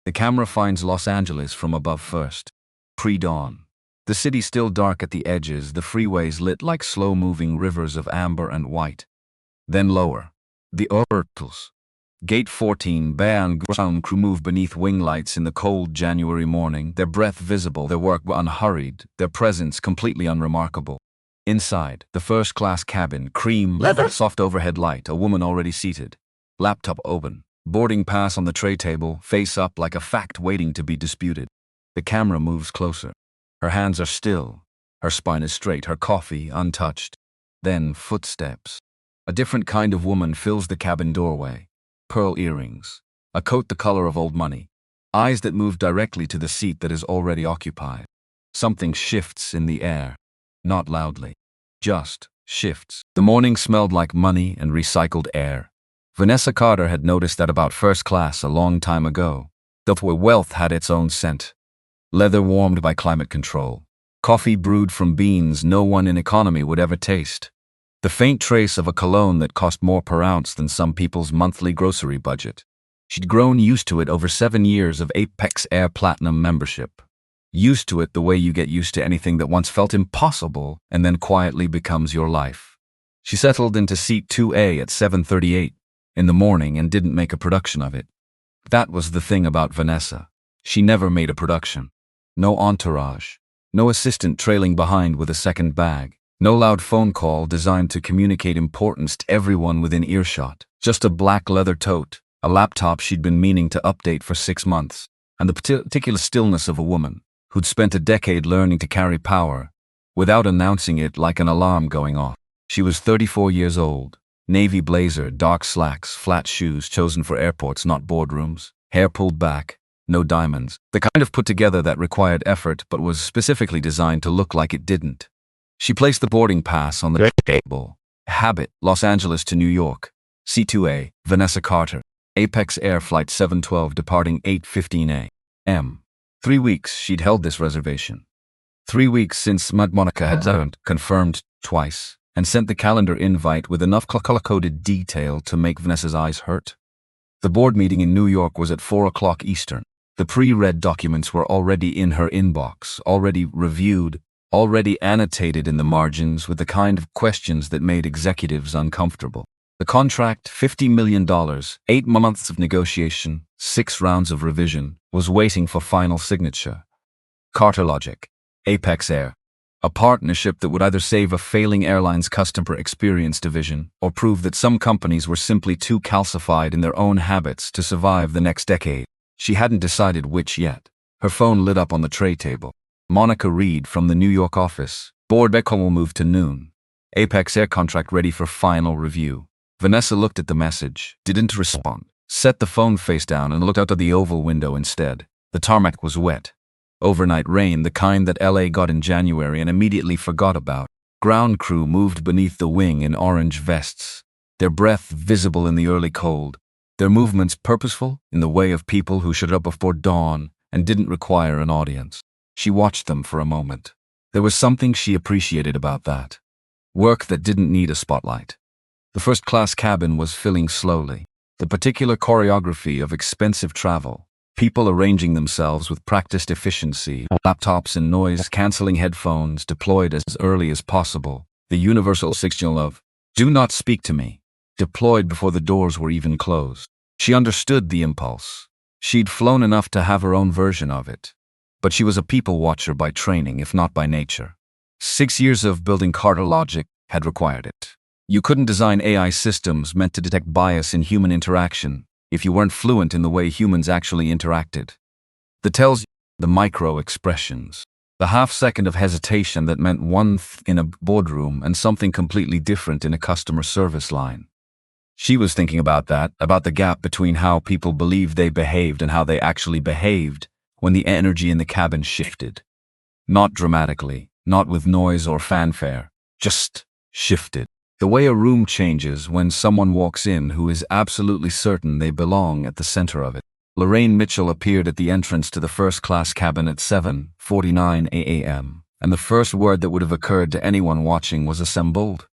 The camera finds Los Angeles from above first. Pre-dawn. The city still dark at the edges, the freeways lit like slow-moving rivers of amber and white. Then lower. The Urtles. Gate 14, Bear and ground crew move beneath wing lights in the cold January morning, their breath visible, their work unhurried, their presence completely unremarkable. Inside, the first-class cabin, cream, leather, soft overhead light, a woman already seated. Laptop open. Boarding pass on the tray table, face up like a fact waiting to be disputed. The camera moves closer. Her hands are still. Her spine is straight, her coffee untouched. Then footsteps. A different kind of woman fills the cabin doorway. Pearl earrings. A coat the color of old money. Eyes that move directly to the seat that is already occupied. Something shifts in the air. Not loudly. Just shifts. The morning smelled like money and recycled air. Vanessa Carter had noticed that about first class a long time ago. The wealth had its own scent. Leather warmed by climate control. Coffee brewed from beans no one in economy would ever taste. The faint trace of a cologne that cost more per ounce than some people's monthly grocery budget. She'd grown used to it over 7 years of Apex Air Platinum membership. Used to it the way you get used to anything that once felt impossible and then quietly becomes your life. She settled into seat 2A at 7:38 in the morning and didn't make a production of it. That was the thing about Vanessa. She never made a production. No entourage. No assistant trailing behind with a second bag. No loud phone call designed to communicate importance to everyone within earshot. Just a black leather tote, a laptop she'd been meaning to update for 6 months, and the particular stillness of a woman who'd spent a decade learning to carry power without announcing it like an alarm going off. She was 34 years old. Navy blazer, dark slacks, flat shoes chosen for airports, not boardrooms. Hair pulled back. No diamonds. The kind of put together that required effort but was specifically designed to look like it didn't. She placed the boarding pass on the table. Habit, Los Angeles to New York. C2A, Vanessa Carter. Apex Air Flight 712 departing 8:15 a.m. 3 weeks she'd held this reservation. 3 weeks since Monica had confirmed twice and sent the calendar invite with enough color-coded detail to make Vanessa's eyes hurt. The board meeting in New York was at 4 o'clock Eastern. The pre-read documents were already in her inbox, already reviewed, already annotated in the margins with the kind of questions that made executives uncomfortable. The contract, $50 million, 8 months of negotiation, 6 rounds of revision, was waiting for final signature. Carter Logic, Apex Air, a partnership that would either save a failing airline's customer experience division or prove that some companies were simply too calcified in their own habits to survive the next decade. She hadn't decided which yet. Her phone lit up on the tray table. Monica Reed from the New York office. Board Beckham will move to noon. Apex Air contract ready for final review. Vanessa looked at the message, didn't respond, set the phone face down and looked out of the oval window instead. The tarmac was wet. Overnight rain, the kind that LA got in January and immediately forgot about. Ground crew moved beneath the wing in orange vests, their breath visible in the early cold, their movements purposeful in the way of people who showed up before dawn and didn't require an audience. She watched them for a moment. There was something she appreciated about that. Work that didn't need a spotlight. The first-class cabin was filling slowly. The particular choreography of expensive travel. People arranging themselves with practiced efficiency, laptops and noise-canceling headphones deployed as early as possible. The universal signal of, "Do not speak to me," deployed before the doors were even closed. She understood the impulse. She'd flown enough to have her own version of it. But she was a people watcher by training, if not by nature. 6 years of building Carter Logic had required it. You couldn't design AI systems meant to detect bias in human interaction if you weren't fluent in the way humans actually interacted. The tells, the micro-expressions, the half-second of hesitation that meant one in a boardroom and something completely different in a customer service line. She was thinking about that, about the gap between how people believed they behaved and how they actually behaved when the energy in the cabin shifted. Not dramatically, not with noise or fanfare, just shifted. The way a room changes when someone walks in who is absolutely certain they belong at the center of it. Lorraine Mitchell appeared at the entrance to the first-class cabin at 7:49 a.m., and the first word that would have occurred to anyone watching was assembled.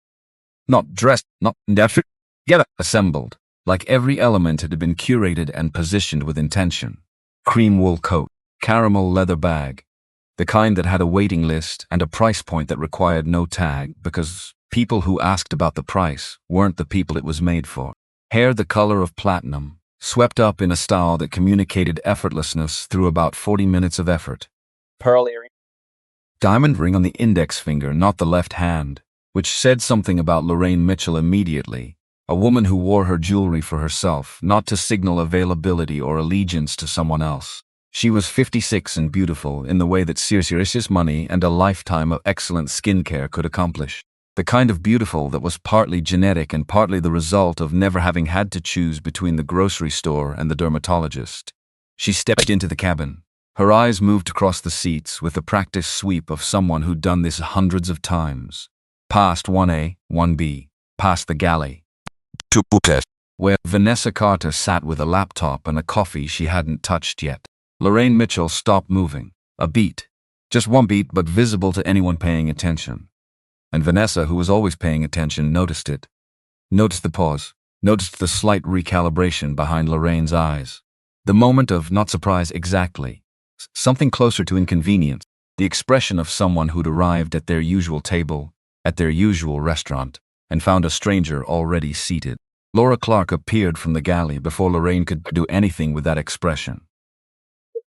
Not dressed, not together, assembled. Like every element had been curated and positioned with intention. cream wool coat, caramel leather bag, the kind that had a waiting list and a price point that required no tag because people who asked about the price weren't the people it was made for. Hair the color of platinum, swept up in a style that communicated effortlessness through about 40 minutes of effort. Pearl earring. Diamond ring on the index finger, not the left hand, which said something about Lorraine Mitchell immediately, a woman who wore her jewelry for herself, not to signal availability or allegiance to someone else. She was 56 and beautiful in the way that serious money and a lifetime of excellent skincare could accomplish. The kind of beautiful that was partly genetic and partly the result of never having had to choose between the grocery store and the dermatologist. She stepped into the cabin. Her eyes moved across the seats with the practiced sweep of someone who'd done this hundreds of times. Past 1A, 1B, past the galley, to Bucharest, where Vanessa Carter sat with a laptop and a coffee she hadn't touched yet. Lorraine Mitchell stopped moving. A beat. Just one beat, but visible to anyone paying attention. And Vanessa, who was always paying attention, noticed it. Noticed the pause. Noticed the slight recalibration behind Lorraine's eyes. The moment of not surprise exactly. Something closer to inconvenience. The expression of someone who'd arrived at their usual table, at their usual restaurant, and found a stranger already seated. Laura Clark appeared from the galley before Lorraine could do anything with that expression.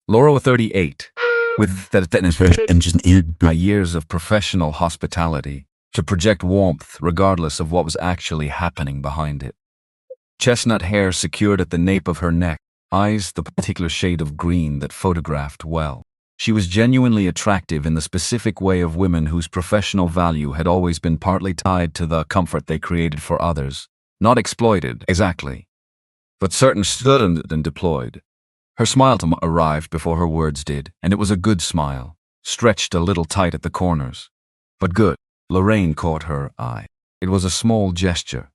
Laura was 38, with years of professional hospitality to project warmth regardless of what was actually happening behind it. Chestnut hair secured at the nape of her neck, eyes the particular shade of green that photographed well. She was genuinely attractive in the specific way of women whose professional value had always been partly tied to the comfort they created for others, not exploited exactly, but certain stood and deployed. Her smile arrived before her words did, and it was a good smile, stretched a little tight at the corners. But good. Lorraine caught her eye. It was a small gesture,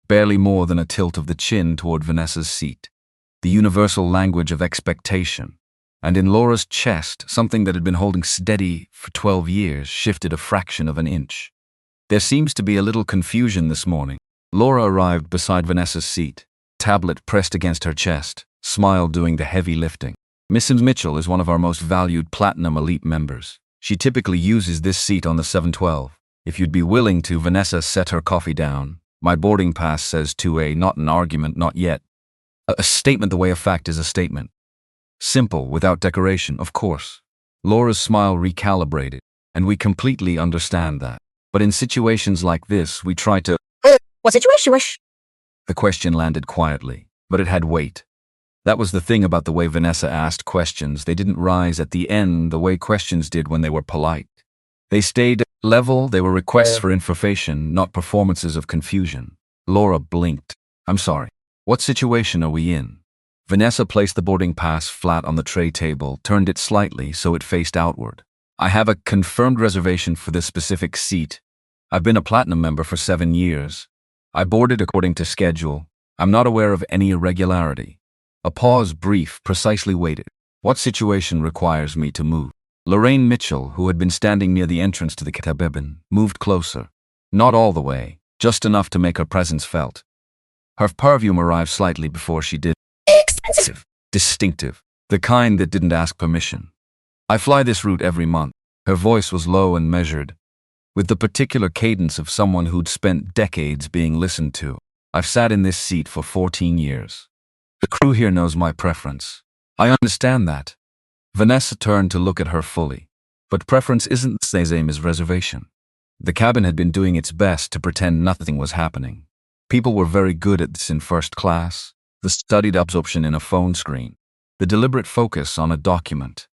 barely more than a tilt of the chin toward Vanessa's seat. The universal language of expectation. And in Laura's chest, something that had been holding steady for 12 years shifted a fraction of an inch. There seems to be a little confusion this morning. Laura arrived beside Vanessa's seat, tablet pressed against her chest, smile doing the heavy lifting. Mrs. Mitchell is one of our most valued Platinum Elite members. She typically uses this seat on the 712. If you'd be willing to, Vanessa set her coffee down. My boarding pass says 2A, not an argument, not yet. A statement the way a fact is a statement. Simple, without decoration, of course. Laura's smile recalibrated, and we completely understand that. But in situations like this, we try to... What situation wish? The question landed quietly, but it had weight. That was the thing about the way Vanessa asked questions. They didn't rise at the end the way questions did when they were polite. They stayed level. They were requests for information, not performances of confusion. Laura blinked. I'm sorry. What situation are we in? Vanessa placed the boarding pass flat on the tray table, turned it slightly so it faced outward. I have a confirmed reservation for this specific seat. I've been a Platinum member for 7 years. I boarded according to schedule. I'm not aware of any irregularity. A pause, brief, precisely waited. What situation requires me to move? Lorraine Mitchell, who had been standing near the entrance to the cabin, moved closer. Not all the way, just enough to make her presence felt. Her perfume arrived slightly before she did. Expensive. Distinctive. The kind that didn't ask permission. I fly this route every month. Her voice was low and measured, with the particular cadence of someone who'd spent decades being listened to. I've sat in this seat for 14 years. The crew here knows my preference. I understand that. Vanessa turned to look at her fully. But preference isn't the same as reservation. The cabin had been doing its best to pretend nothing was happening. People were very good at this in first class. The studied absorption in a phone screen. The deliberate focus on a document.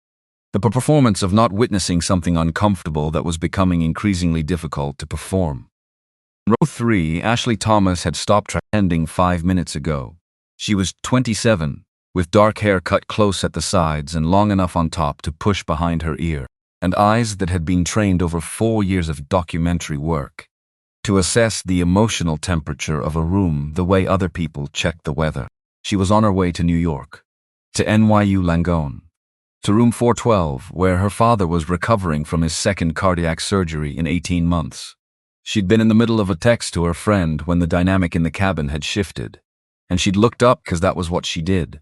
The performance of not witnessing something uncomfortable that was becoming increasingly difficult to perform. In row 3, Ashley Thomas had stopped attending 5 minutes ago. She was 27, with dark hair cut close at the sides and long enough on top to push behind her ear, and eyes that had been trained over 4 years of documentary work to assess the emotional temperature of a room the way other people check the weather. She was on her way to New York, to NYU Langone, to room 412, where her father was recovering from his second cardiac surgery in 18 months. She'd been in the middle of a text to her friend when the dynamic in the cabin had shifted, and she'd looked up because that was what she did.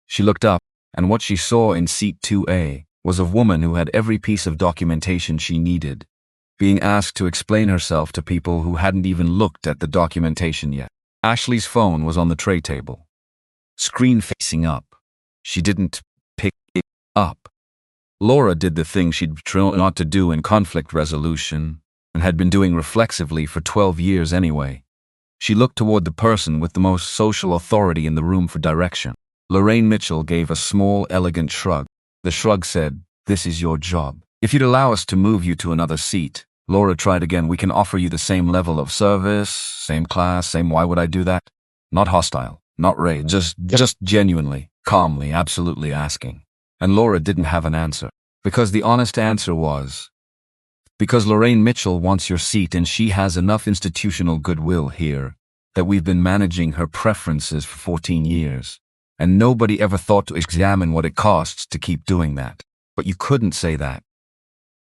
She looked up, And what she saw in seat 2A was a woman who had every piece of documentation she needed, being asked to explain herself to people who hadn't even looked at the documentation yet. Ashley's phone was on the tray table, screen facing up. She didn't pick it up. Laura did the thing she'd tried not to do in conflict resolution, and had been doing reflexively for 12 years anyway. She looked toward the person with the most social authority in the room for direction. Lorraine Mitchell gave a small, elegant shrug. The shrug said, "This is your job. If you'd allow us to move you to another seat," Laura tried again, "we can offer you the same level of service, same class, same..." "Why would I do that?" Not hostile, not rage, just genuinely, calmly, absolutely asking. And Laura didn't have an answer. Because the honest answer was, because Lorraine Mitchell wants your seat and she has enough institutional goodwill here that we've been managing her preferences for 14 years. And nobody ever thought to examine what it costs to keep doing that. But you couldn't say that.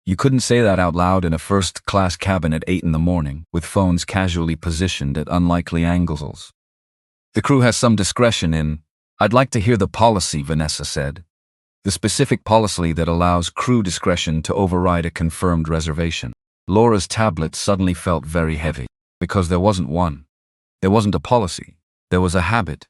You couldn't say that out loud in a first-class cabin at 8 in the morning, with phones casually positioned at unlikely angles. "The crew has some discretion in..." "I'd like to hear the policy," Vanessa said. "The specific policy that allows crew discretion to override a confirmed reservation." Laura's tablet suddenly felt very heavy, because there wasn't one. There wasn't a policy. There was a habit.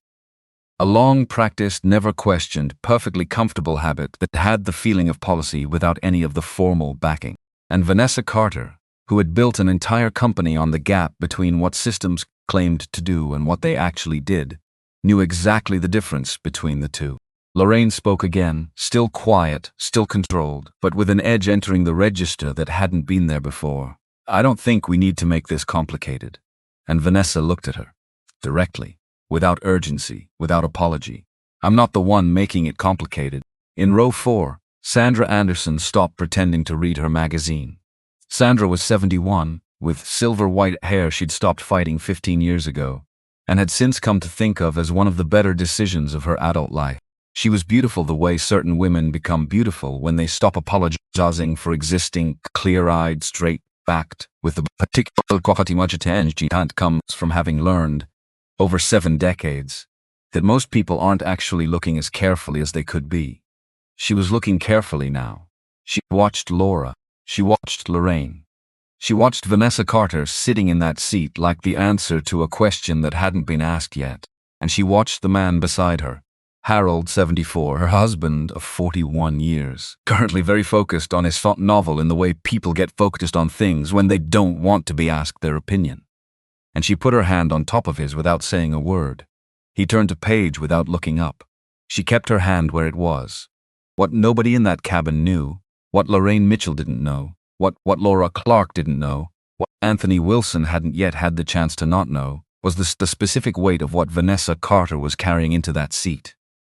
A long-practiced, never-questioned, perfectly comfortable habit that had the feeling of policy without any of the formal backing. And Vanessa Carter, who had built an entire company on the gap between what systems claimed to do and what they actually did, knew exactly the difference between the two. Lorraine spoke again, still quiet, still controlled, but with an edge entering the register that hadn't been there before. "I don't think we need to make this complicated." And Vanessa looked at her, directly, without urgency, without apology. "I'm not the one making it complicated." In row 4, Sandra Anderson stopped pretending to read her magazine. Sandra was 71, with silver-white hair she'd stopped fighting 15 years ago, and had since come to think of as one of the better decisions of her adult life. She was beautiful the way certain women become beautiful when they stop apologizing for existing, clear-eyed, straight-backed, with the particular quality much attention comes from having learned, over 7 decades, that most people aren't actually looking as carefully as they could be. She was looking carefully now. She watched Laura. She watched Lorraine. She watched Vanessa Carter sitting in that seat like the answer to a question that hadn't been asked yet. And she watched the man beside her, Harold, 74, her husband of 41 years, currently very focused on his novel in the way people get focused on things when they don't want to be asked their opinion. And she put her hand on top of his without saying a word. He turned a page without looking up. She kept her hand where it was. What nobody in that cabin knew, what Lorraine Mitchell didn't know, what Laura Clark didn't know, what Anthony Wilson hadn't yet had the chance to not know, was the specific weight of what Vanessa Carter was carrying into that seat.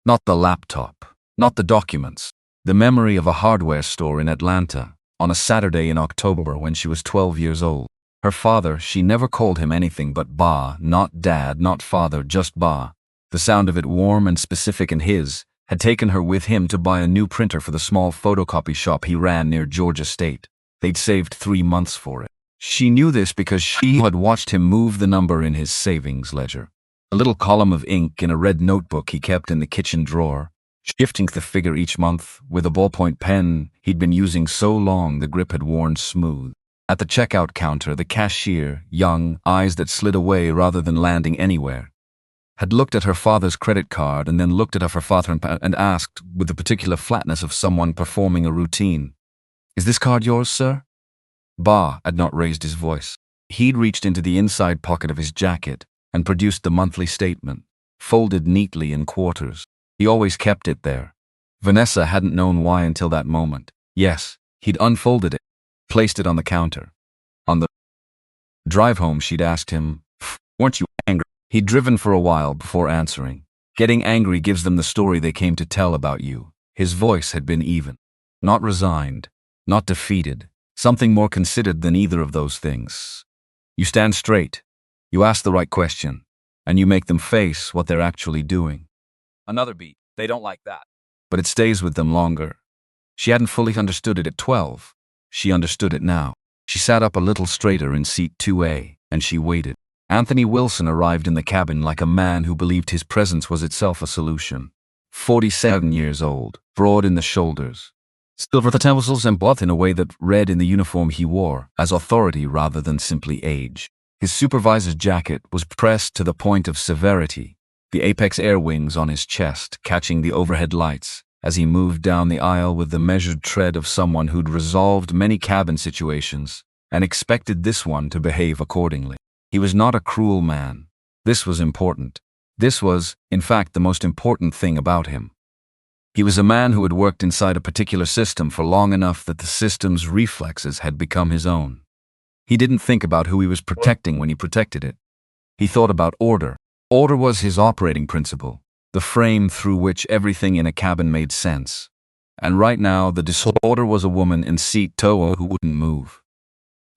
Not the laptop, not the documents, the memory of a hardware store in Atlanta on a Saturday in October when she was 12 years old. Her father, she never called him anything but Ba, not dad, not father, just Ba. The sound of it warm and specific in his had taken her with him to buy a new printer for the small photocopy shop he ran near Georgia State. They'd saved 3 months for it. She knew this because she had watched him move the number in his savings ledger. A little column of ink in a red notebook he kept in the kitchen drawer, shifting the figure each month with a ballpoint pen he'd been using so long the grip had worn smooth. At the checkout counter, the cashier, young, eyes that slid away rather than landing anywhere, had looked at her father's credit card and then looked at her father and asked, with the particular flatness of someone performing a routine, "Is this card yours, sir?" Ba had not raised his voice. He'd reached into the inside pocket of his jacket and produced the monthly statement, folded neatly in quarters. He always kept it there. Vanessa hadn't known why until that moment. Yes, he'd unfolded it, placed it on the counter. On the drive home, she'd asked him, "Weren't you angry?" He'd driven for a while before answering. Getting angry gives them the story they came to tell about you. His voice had been even. Not resigned, not defeated, something more considered than either of those things. You stand straight. You ask the right question, and you make them face what they're actually doing. Another beat. They don't like that. But it stays with them longer. She hadn't fully understood it at 12. She understood it now. She sat up a little straighter in seat 2A, and she waited. Anthony Wilson arrived in the cabin like a man who believed his presence was itself a solution. 47 years old, broad in the shoulders. Silver the temples and bought in a way that read in the uniform he wore as authority rather than simply age. His supervisor's jacket was pressed to the point of severity, the apex air wings on his chest catching the overhead lights as he moved down the aisle with the measured tread of someone who'd resolved many cabin situations and expected this one to behave accordingly. He was not a cruel man. This was important. This was, in fact, the most important thing about him. He was a man who had worked inside a particular system for long enough that the system's reflexes had become his own. He didn't think about who he was protecting when he protected it. He thought about order. Order was his operating principle, the frame through which everything in a cabin made sense. And right now, the disorder was a woman in seat Toa who wouldn't move.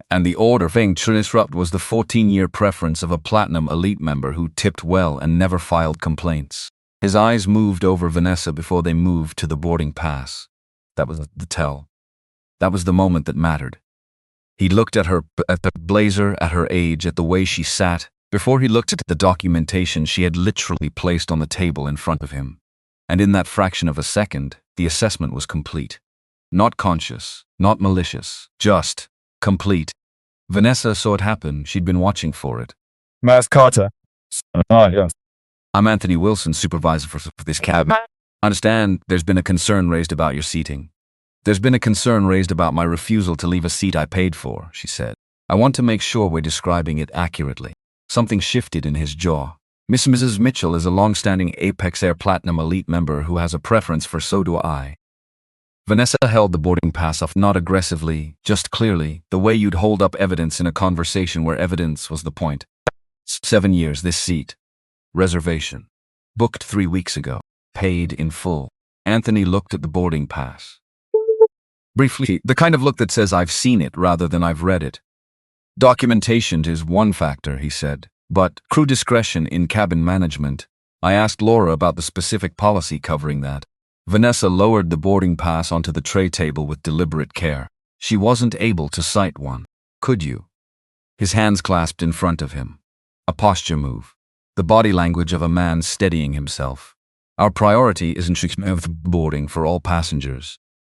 And the order thing to disrupt was the 14-year preference of a platinum elite member who tipped well and never filed complaints. His eyes moved over Vanessa before they moved to the boarding pass. That was the tell. That was the moment that mattered. He looked at her, at the blazer, at her age, at the way she sat, before he looked at the documentation she had literally placed on the table in front of him. And in that fraction of a second, the assessment was complete. Not conscious, not malicious, just complete. Vanessa saw it happen. She'd been watching for it. Vanessa Carter. Yes. I'm Anthony Wilson, supervisor for this cabin. I understand there's been a concern raised about your seating. There's been a concern raised about my refusal to leave a seat I paid for, she said. I want to make sure we're describing it accurately. Something shifted in his jaw. Mrs. Mitchell is a long-standing Apex Air Platinum Elite member who has a preference for so do I. Vanessa held the boarding pass off, not aggressively, just clearly, the way you'd hold up evidence in a conversation where evidence was the point. 7 years, this seat. Reservation. Booked 3 weeks ago. Paid in full. Anthony looked at the boarding pass. Briefly, the kind of look that says I've seen it rather than I've read it. Documentation is one factor, he said, but crew discretion in cabin management. I asked Laura about the specific policy covering that. Vanessa lowered the boarding pass onto the tray table with deliberate care. She wasn't able to cite one. Could you? His hands clasped in front of him. A posture move. The body language of a man steadying himself. Our priority isn't smooth boarding for all passengers.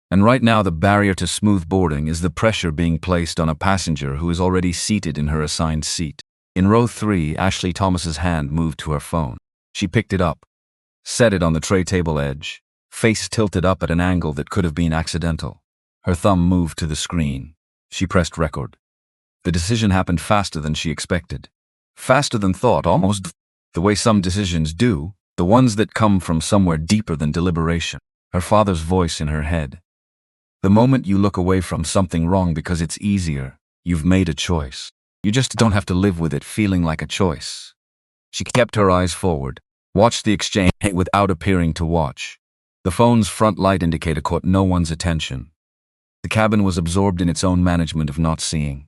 And right now the barrier to smooth boarding is the pressure being placed on a passenger who is already seated in her assigned seat. In row 3, Ashley Thomas's hand moved to her phone. She picked it up, set it on the tray table edge, face tilted up at an angle that could have been accidental. Her thumb moved to the screen. She pressed record. The decision happened faster than she expected. Faster than thought, almost the way some decisions do, the ones that come from somewhere deeper than deliberation. Her father's voice in her head. The moment you look away from something wrong because it's easier, you've made a choice. You just don't have to live with it feeling like a choice. She kept her eyes forward, watched the exchange without appearing to watch. The phone's front light indicator caught no one's attention. The cabin was absorbed in its own management of not seeing.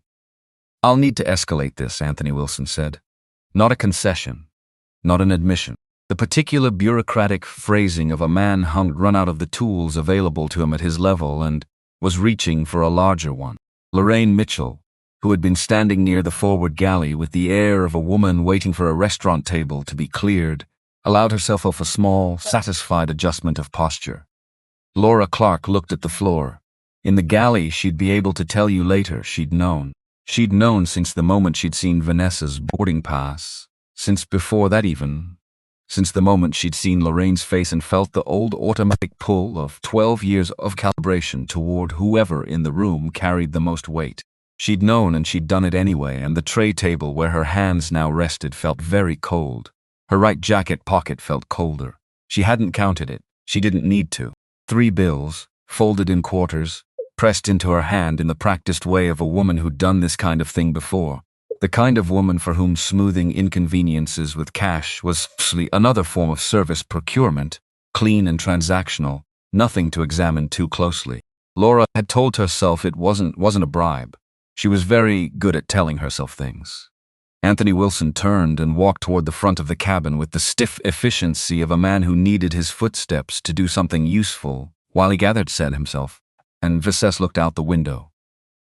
I'll need to escalate this, Anthony Wilson said. Not a concession. Not an admission. The particular bureaucratic phrasing of a man who'd run out of the tools available to him at his level and was reaching for a larger one. Lorraine Mitchell, who had been standing near the forward galley with the air of a woman waiting for a restaurant table to be cleared, allowed herself a small, satisfied adjustment of posture. Laura Clark looked at the floor. In the galley, she'd be able to tell you later she'd known. She'd known since the moment she'd seen Vanessa's boarding pass. Since before that even. Since the moment she'd seen Lorraine's face and felt the old automatic pull of 12 years of calibration toward whoever in the room carried the most weight. She'd known and she'd done it anyway, and the tray table where her hands now rested felt very cold. Her right jacket pocket felt colder. She hadn't counted it. She didn't need to. 3 bills, folded in quarters, pressed into her hand in the practiced way of a woman who'd done this kind of thing before. The kind of woman for whom smoothing inconveniences with cash was another form of service procurement, clean and transactional, nothing to examine too closely. Laura had told herself it wasn't a bribe. She was very good at telling herself things. Anthony Wilson turned and walked toward the front of the cabin with the stiff efficiency of a man who needed his footsteps to do something useful, while he gathered said himself, and Vanessa looked out the window.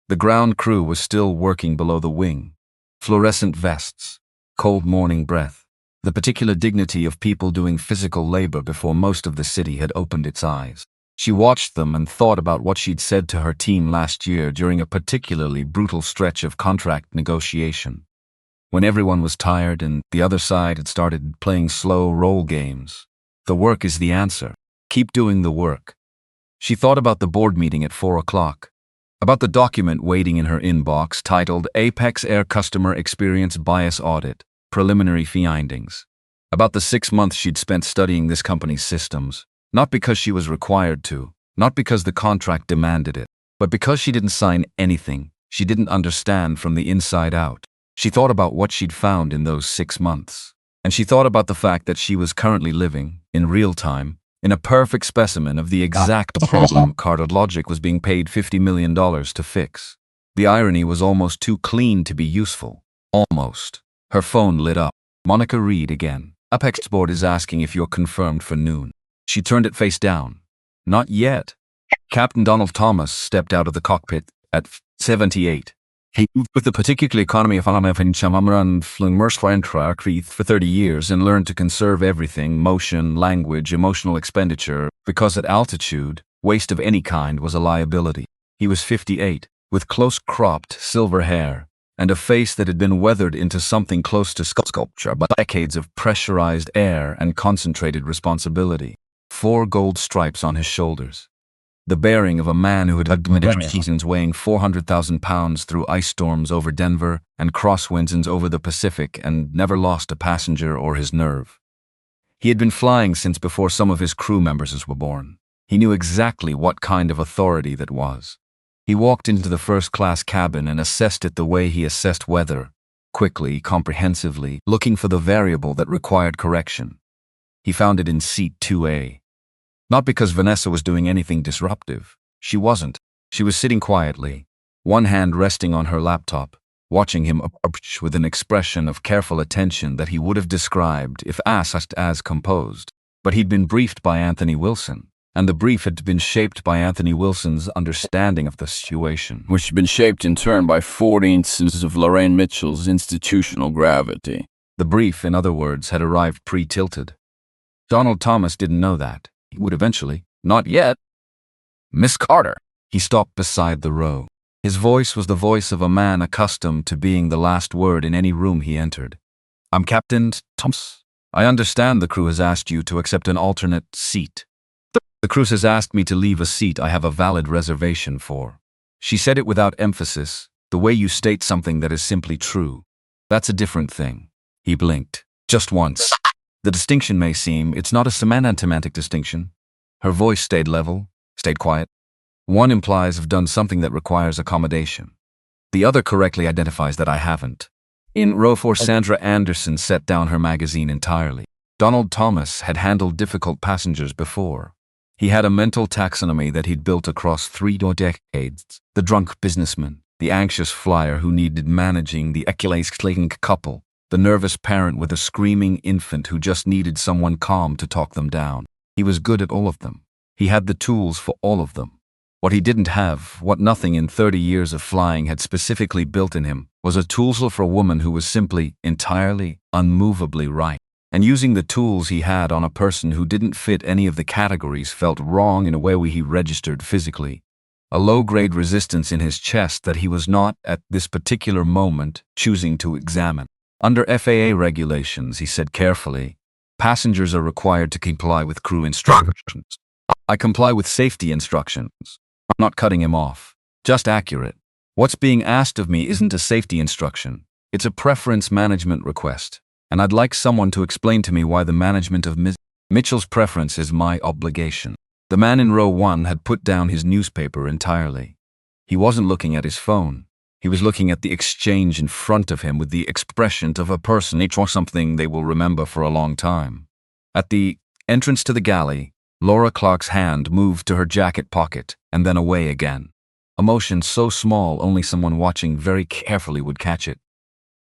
The ground crew was still working below the wing. Fluorescent vests, cold morning breath. the particular dignity of people doing physical labor before most of the city had opened its eyes. She watched them and thought about what she'd said to her team last year during a particularly brutal stretch of contract negotiation. When everyone was tired and the other side had started playing slow role games. The work is the answer. Keep doing the work. She thought about the board meeting at 4 o'clock. About the document waiting in her inbox titled Apex Air Customer Experience Bias Audit, Preliminary Findings. About the 6 months she'd spent studying this company's systems, not because she was required to, not because the contract demanded it, but because she didn't sign anything she didn't understand from the inside out. She thought about what she'd found in those 6 months. And she thought about the fact that she was currently living, in real time, in a perfect specimen of the exact problem Carter Logic was being paid $50 million to fix. The irony was almost too clean to be useful. Almost. Her phone lit up. Monica Reed again. Apex board is asking if you're confirmed for noon. She turned it face down. Not yet. Captain Donald Thomas stepped out of the cockpit at 78. With the particular economy of Amran flung Merschweintra for 30 years and learned to conserve everything, motion, language, emotional expenditure, because at altitude, waste of any kind was a liability. He was 58, with close-cropped silver hair, and a face that had been weathered into something close to sculpture by decades of pressurized air and concentrated responsibility. 4 gold stripes on his shoulders. The bearing of a man who had hugged seasons weighing 400,000 pounds through ice storms over Denver and crosswinds over the Pacific and never lost a passenger or his nerve. He had been flying since before some of his crew members were born. He knew exactly what kind of authority that was. He walked into the first-class cabin and assessed it the way he assessed weather, quickly, comprehensively, looking for the variable that required correction. He found it in seat 2A. Not because Vanessa was doing anything disruptive. She wasn't. She was sitting quietly, one hand resting on her laptop, watching him approach with an expression of careful attention that he would have described if asked as composed. But he'd been briefed by Anthony Wilson, and the brief had been shaped by Anthony Wilson's understanding of the situation, which had been shaped in turn by 40 instances of Lorraine Mitchell's institutional gravity. The brief, in other words, had arrived pre-tilted. Donald Thomas didn't know that. He would eventually. Not yet. Miss Carter. He stopped beside the row. His voice was the voice of a man accustomed to being the last word in any room he entered. I'm Captain Thomas. I understand the crew has asked you to accept an alternate seat. The crew has asked me to leave a seat I have a valid reservation for. She said it without emphasis, the way you state something that is simply true. That's a different thing. He blinked. Just once. The distinction may seem, it's not a semantic distinction. Her voice stayed level, stayed quiet. One implies I've done something that requires accommodation. The other correctly identifies that I haven't. In row 4, Sandra Anderson set down her magazine entirely. Donald Thomas had handled difficult passengers before. He had a mental taxonomy that he'd built across 3 decades. The drunk businessman, the anxious flyer who needed managing, the escalating couple, the nervous parent with a screaming infant who just needed someone calm to talk them down. He was good at all of them. He had the tools for all of them. What he didn't have, what nothing in 30 years of flying had specifically built in him, was a tool for a woman who was simply, entirely, unmovably right. And using the tools he had on a person who didn't fit any of the categories felt wrong in a way he registered physically. A low-grade resistance in his chest that he was not, at this particular moment, choosing to examine. Under FAA regulations, he said carefully, passengers are required to comply with crew instructions. I comply with safety instructions. I'm not cutting him off. Just accurate. What's being asked of me isn't a safety instruction. It's a preference management request. And I'd like someone to explain to me why the management of Ms. Mitchell's preference is my obligation. The man in row 1 had put down his newspaper entirely. He wasn't looking at his phone. He was looking at the exchange in front of him with the expression of a person each or something they will remember for a long time. At the entrance to the galley, Laura Clark's hand moved to her jacket pocket and then away again. A motion so small only someone watching very carefully would catch it.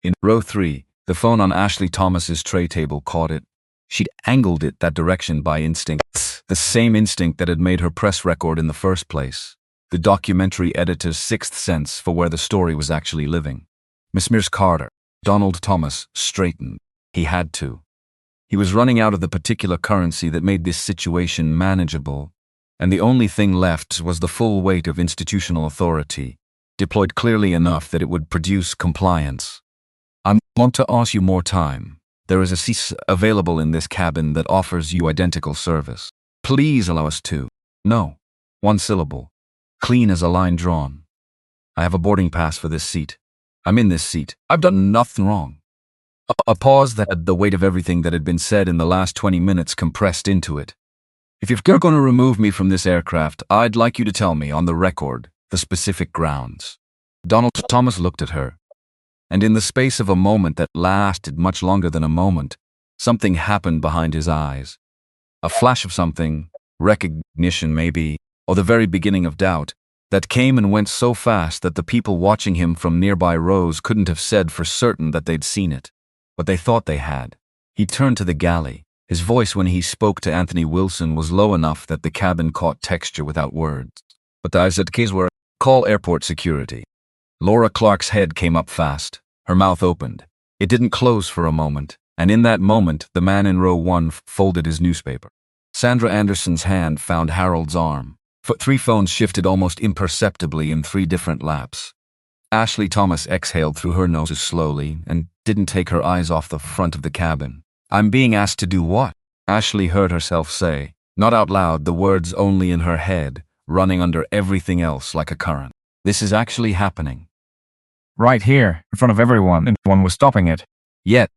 In row 3, the phone on Ashley Thomas's tray table caught it. She'd angled it that direction by instinct, the same instinct that had made her press record in the first place. The documentary editor's sixth sense for where the story was actually living. Miss Carter. Donald Thomas straightened. He had to. He was running out of the particular currency that made this situation manageable, and the only thing left was the full weight of institutional authority, deployed clearly enough that it would produce compliance. I want to ask you more time. There is a seat available in this cabin that offers you identical service. Please allow us to. No. One syllable. Clean as a line drawn. I have a boarding pass for this seat. I'm in this seat. I've done nothing wrong. A pause that had the weight of everything that had been said in the last 20 minutes compressed into it. If you're going to remove me from this aircraft, I'd like you to tell me, on the record, the specific grounds. Donald Thomas looked at her, and in the space of a moment that lasted much longer than a moment, something happened behind his eyes. A flash of something, recognition maybe, or the very beginning of doubt, that came and went so fast that the people watching him from nearby rows couldn't have said for certain that they'd seen it. But they thought they had. He turned to the galley. His voice when he spoke to Anthony Wilson was low enough that the cabin caught texture without words. But the eyes at case were, call airport security. Laura Clark's head came up fast. Her mouth opened. It didn't close for a moment, and in that moment, the man in row 1 folded his newspaper. Sandra Anderson's hand found Harold's arm. 3 phones shifted almost imperceptibly in 3 different laps. Ashley Thomas exhaled through her nose slowly and didn't take her eyes off the front of the cabin. I'm being asked to do what? Ashley heard herself say, not out loud, the words only in her head, running under everything else like a current. This is actually happening. Right here, in front of everyone, and one was stopping it. Yet,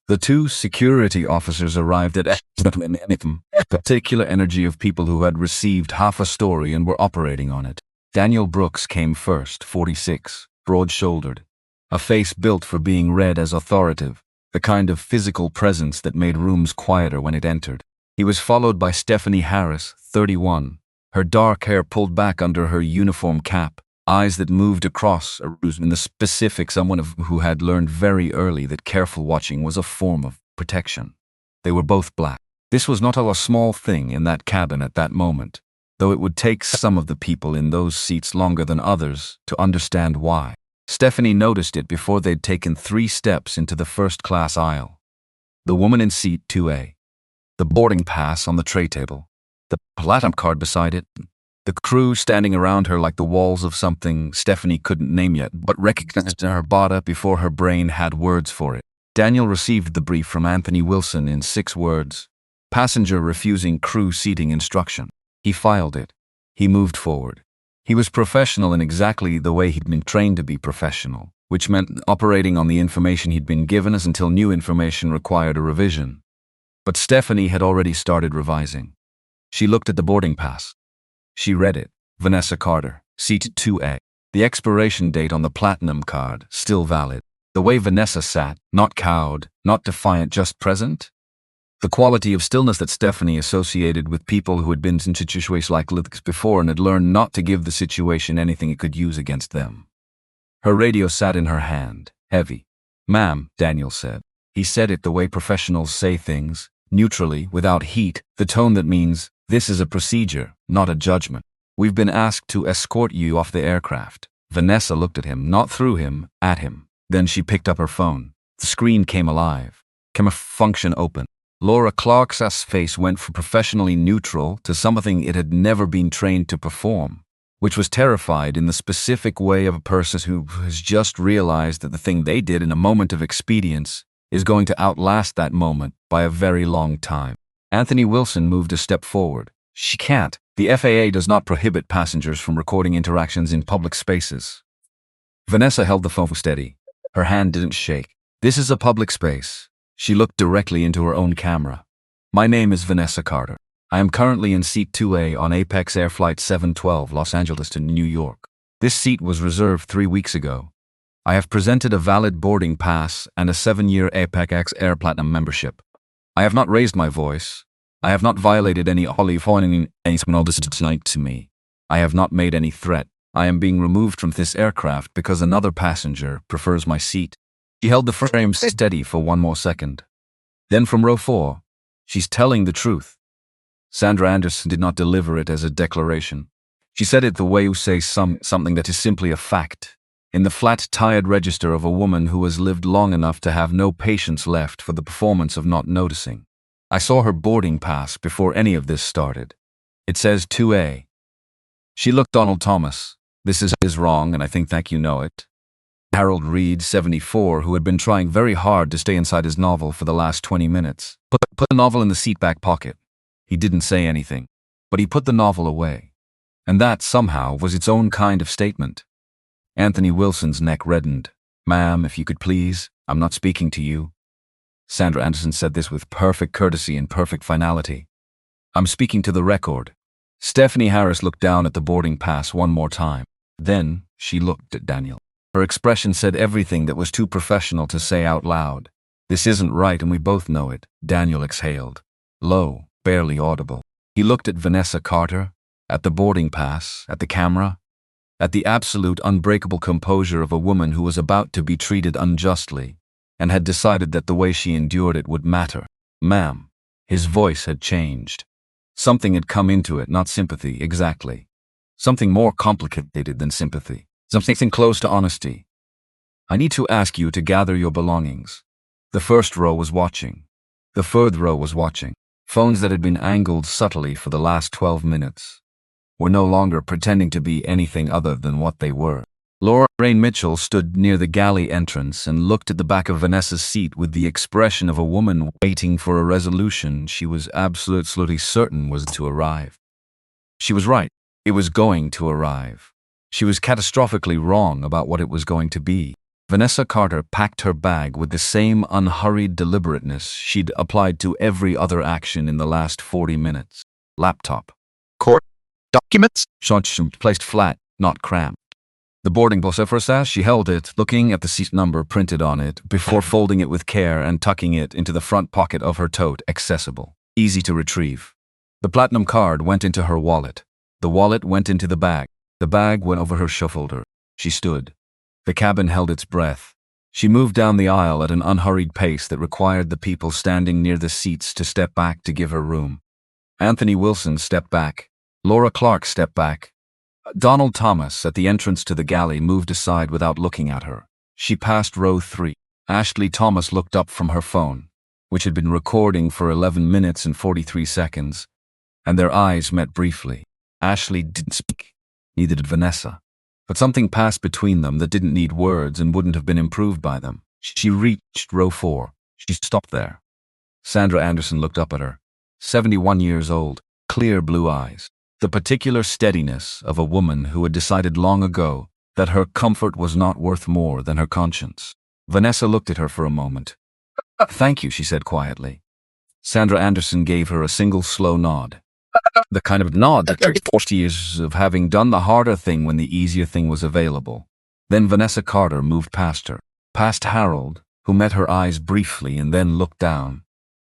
the 2 security officers arrived at a particular energy of people who had received half a story and were operating on it. Daniel Brooks came first, 46, broad-shouldered, a face built for being read as authoritative, the kind of physical presence that made rooms quieter when it entered. He was followed by Stephanie Harris, 31, her dark hair pulled back under her uniform cap, eyes that moved across in the specific someone who had learned very early that careful watching was a form of protection. They were both black. This was not a small thing in that cabin at that moment, though it would take some of the people in those seats longer than others to understand why. Stephanie noticed it before they'd taken 3 steps into the first-class aisle. The woman in seat 2A, the boarding pass on the tray table, the platinum card beside it, the crew standing around her like the walls of something Stephanie couldn't name yet, but recognized in her body before her brain had words for it. Daniel received the brief from Anthony Wilson in 6 words. Passenger refusing crew seating instruction. He filed it. He moved forward. He was professional in exactly the way he'd been trained to be professional, which meant operating on the information he'd been given us until new information required a revision. But Stephanie had already started revising. She looked at the boarding pass. She read it. Vanessa Carter, seat 2A. The expiration date on the platinum card, still valid. The way Vanessa sat, not cowed, not defiant, just present. The quality of stillness that Stephanie associated with people who had been in situations like this before and had learned not to give the situation anything it could use against them. Her radio sat in her hand, heavy. Ma'am, Daniel said. He said it the way professionals say things, neutrally, without heat, the tone that means, this is a procedure, not a judgment. We've been asked to escort you off the aircraft. Vanessa looked at him, not through him, at him. Then she picked up her phone. The screen came alive. Camera function open. Laura Clark's face went from professionally neutral to something it had never been trained to perform, which was terrified in the specific way of a person who has just realized that the thing they did in a moment of expedience is going to outlast that moment by a very long time. Anthony Wilson moved a step forward. She can't. The FAA does not prohibit passengers from recording interactions in public spaces. Vanessa held the phone steady. Her hand didn't shake. This is a public space. She looked directly into her own camera. My name is Vanessa Carter. I am currently in seat 2A on Apex Air Flight 712, Los Angeles to New York. This seat was reserved 3 weeks ago. I have presented a valid boarding pass and a 7-year Apex Air Platinum membership. I have not raised my voice. I have not violated any holy this tonight to me. I have not made any threat. I am being removed from this aircraft because another passenger prefers my seat. She held the frame steady for 1 more second. Then from row 4, she's telling the truth. Sandra Anderson did not deliver it as a declaration. She said it the way you say something that is simply a fact, in the flat, tired register of a woman who has lived long enough to have no patience left for the performance of not noticing. I saw her boarding pass before any of this started. It says 2A. She looked Donald Thomas. This is wrong, and I think you know it. Harold Reed, 74, who had been trying very hard to stay inside his novel for the last 20 minutes. Put the novel in the seat back pocket. He didn't say anything, but he put the novel away. And that, somehow, was its own kind of statement. Anthony Wilson's neck reddened. "Ma'am, if you could please, I'm not speaking to you." Sandra Anderson said this with perfect courtesy and perfect finality. "I'm speaking to the record." Stephanie Harris looked down at the boarding pass one more time. Then she looked at Daniel. Her expression said everything that was too professional to say out loud. "This isn't right, and we both know it." Daniel exhaled. Low, barely audible. He looked at Vanessa Carter, at the boarding pass, at the camera, at the absolute unbreakable composure of a woman who was about to be treated unjustly, and had decided that the way she endured it would matter. "Ma'am." His voice had changed. Something had come into it, not sympathy, exactly. Something more complicated than sympathy. Something close to honesty. "I need to ask you to gather your belongings." The first row was watching. The third row was watching. Phones that had been angled subtly for the last 12 minutes were no longer pretending to be anything other than what they were. Lorraine Mitchell stood near the galley entrance and looked at the back of Vanessa's seat with the expression of a woman waiting for a resolution she was absolutely certain was to arrive. She was right. It was going to arrive. She was catastrophically wrong about what it was going to be. Vanessa Carter packed her bag with the same unhurried deliberateness she'd applied to every other action in the last 40 minutes. Laptop. Court documents? Placed flat, not cramped. The boarding pass first as she held it, looking at the seat number printed on it, before folding it with care and tucking it into the front pocket of her tote, accessible, easy to retrieve. The platinum card went into her wallet. The wallet went into the bag. The bag went over her shoulder. She stood. The cabin held its breath. She moved down the aisle at an unhurried pace that required the people standing near the seats to step back to give her room. Anthony Wilson stepped back. Laura Clark stepped back. Donald Thomas, at the entrance to the galley, moved aside without looking at her. She passed row 3. Ashley Thomas looked up from her phone, which had been recording for 11 minutes and 43 seconds, and their eyes met briefly. Ashley didn't speak. Neither did Vanessa. But something passed between them that didn't need words and wouldn't have been improved by them. She reached row 4. She stopped there. Sandra Anderson looked up at her. 71 years old, clear blue eyes. The particular steadiness of a woman who had decided long ago that her comfort was not worth more than her conscience. Vanessa looked at her for a moment. "Thank you," she said quietly. Sandra Anderson gave her a single slow nod. The kind of nod that took 40 years of having done the harder thing when the easier thing was available. Then Vanessa Carter moved past her, past Harold, who met her eyes briefly and then looked down.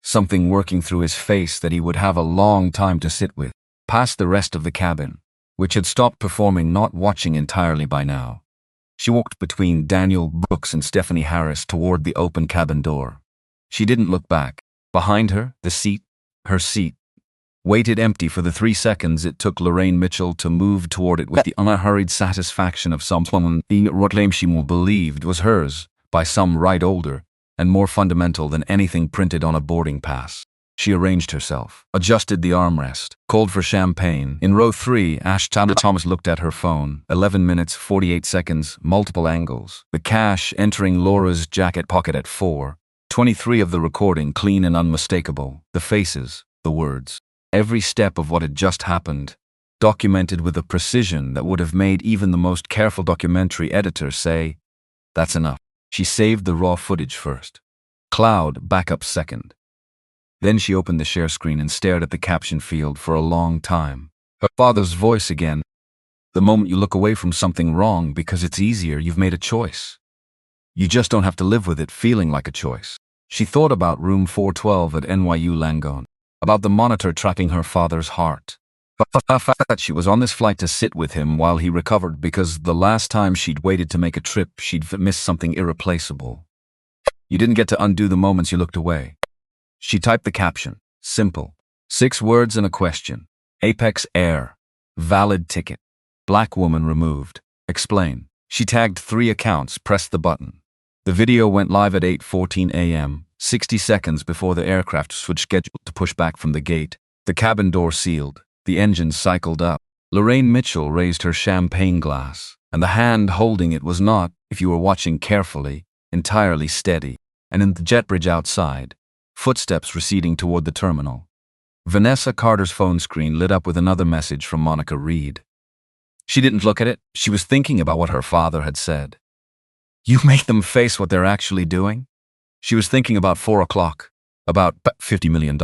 Something working through his face that he would have a long time to sit with. Past the rest of the cabin, which had stopped performing, not watching entirely by now. She walked between Daniel Brooks and Stephanie Harris toward the open cabin door. She didn't look back. Behind her, the seat, her seat, waited empty for the 3 seconds it took Lorraine Mitchell to move toward it with the unhurried satisfaction of someone what claim she believed was hers by some right older and more fundamental than anything printed on a boarding pass. She arranged herself, adjusted the armrest, called for champagne. In row 3, Sandra Thomas looked at her phone. 11 minutes, 48 seconds, multiple angles. The cash entering Laura's jacket pocket at 4. 23 of the recording, clean and unmistakable. The faces, the words. Every step of what had just happened, documented with a precision that would have made even the most careful documentary editor say, "That's enough." She saved the raw footage first. Cloud backup second. Then she opened the share screen and stared at the caption field for a long time. Her father's voice again. "The moment you look away from something wrong because it's easier, you've made a choice. You just don't have to live with it feeling like a choice." She thought about room 412 at NYU Langone, about the monitor tracking her father's heart. The fact that she was on this flight to sit with him while he recovered because the last time she'd waited to make a trip, she'd missed something irreplaceable. You didn't get to undo the moments you looked away. She typed the caption. Simple. 6 words and a question. Apex Air. Valid ticket. Black woman removed. Explain. She tagged 3 accounts, pressed the button. The video went live at 8:14 a.m., 60 seconds before the aircraft was scheduled to push back from the gate. The cabin door sealed. The engines cycled up. Lorraine Mitchell raised her champagne glass, and the hand holding it was not, if you were watching carefully, entirely steady. And in the jet bridge outside, footsteps receding toward the terminal. Vanessa Carter's phone screen lit up with another message from Monica Reed. She didn't look at it. She was thinking about what her father had said. You make them face what they're actually doing? She was thinking about 4 o'clock, about $50 million,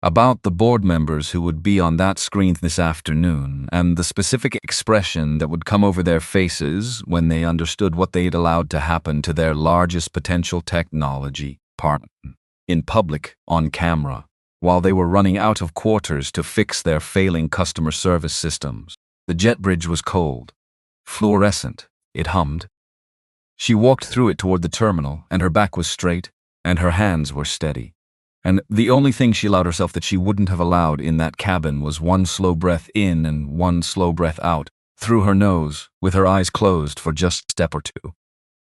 about the board members who would be on that screen this afternoon, and the specific expression that would come over their faces when they understood what they'd allowed to happen to their largest potential technology partner, in public, on camera, while they were running out of quarters to fix their failing customer service systems. The jet bridge was cold, fluorescent. It hummed. She walked through it toward the terminal, and her back was straight, and her hands were steady. And the only thing she allowed herself that she wouldn't have allowed in that cabin was one slow breath in and one slow breath out, through her nose, with her eyes closed for just a step or two.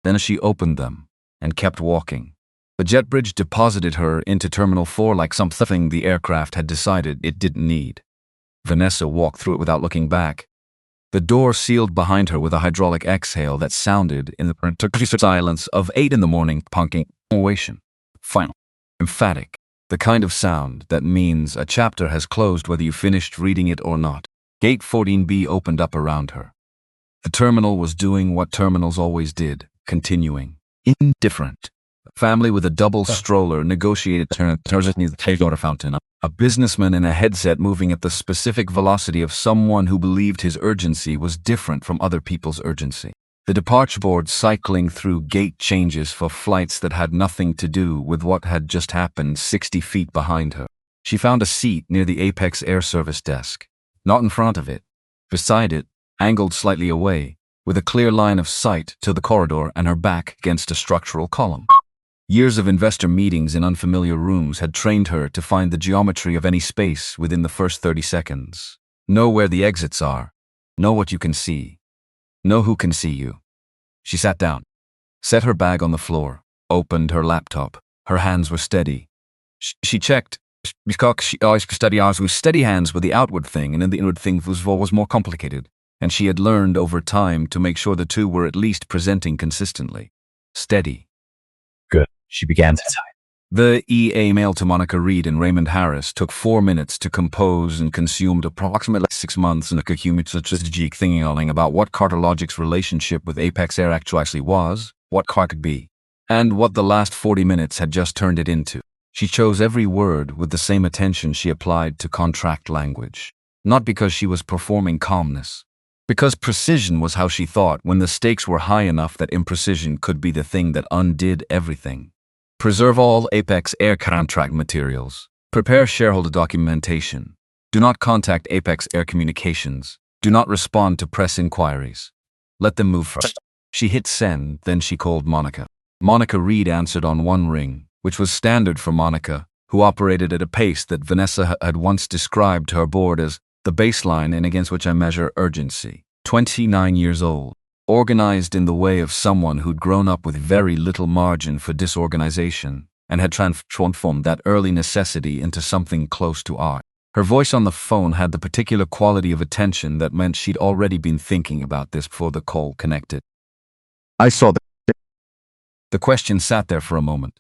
Then she opened them, and kept walking. The jet bridge deposited her into Terminal 4 like something the aircraft had decided it didn't need. Vanessa walked through it without looking back. The door sealed behind her with a hydraulic exhale that sounded in the silence of 8 in the morning, punctuation. Final. Emphatic. The kind of sound that means a chapter has closed whether you finished reading it or not. Gate 14B opened up around her. The terminal was doing what terminals always did, continuing. Indifferent. A family with a double stroller negotiated turns near the water fountain. A businessman in a headset moving at the specific velocity of someone who believed his urgency was different from other people's urgency. The departure board cycling through gate changes for flights that had nothing to do with what had just happened 60 feet behind her. She found a seat near the Apex Air Service desk. Not in front of it. Beside it, angled slightly away, with a clear line of sight to the corridor and her back against a structural column. Years of investor meetings in unfamiliar rooms had trained her to find the geometry of any space within the first 30 seconds. Know where the exits are. Know what you can see. Know who can see you. She sat down, set her bag on the floor, opened her laptop. Her hands were steady. She checked, because she always studied ours with steady hands with the outward thing, and then the inward thing was more complicated. And she had learned over time to make sure the two were at least presenting consistently. Steady. Good. She began to type. The email to Monica Reed and Raymond Harris took 4 minutes to compose and consumed approximately 6 months in a strategic thinking about what Carter Logic's relationship with Apex Air actually was, what Carter could be, and what the last 40 minutes had just turned it into. She chose every word with the same attention she applied to contract language. Not because she was performing calmness, because precision was how she thought when the stakes were high enough that imprecision could be the thing that undid everything. Preserve all Apex Air contract materials. Prepare shareholder documentation. Do not contact Apex Air Communications. Do not respond to press inquiries. Let them move first. She hit send, then she called Monica. Monica Reed answered on one ring, which was standard for Monica, who operated at a pace that Vanessa had once described to her board as the baseline and against which I measure urgency. 29 years old. Organized in the way of someone who'd grown up with very little margin for disorganization and had transformed that early necessity into something close to art. Her voice on the phone had the particular quality of attention that meant she'd already been thinking about this before the call connected. I saw that. The question sat there for a moment.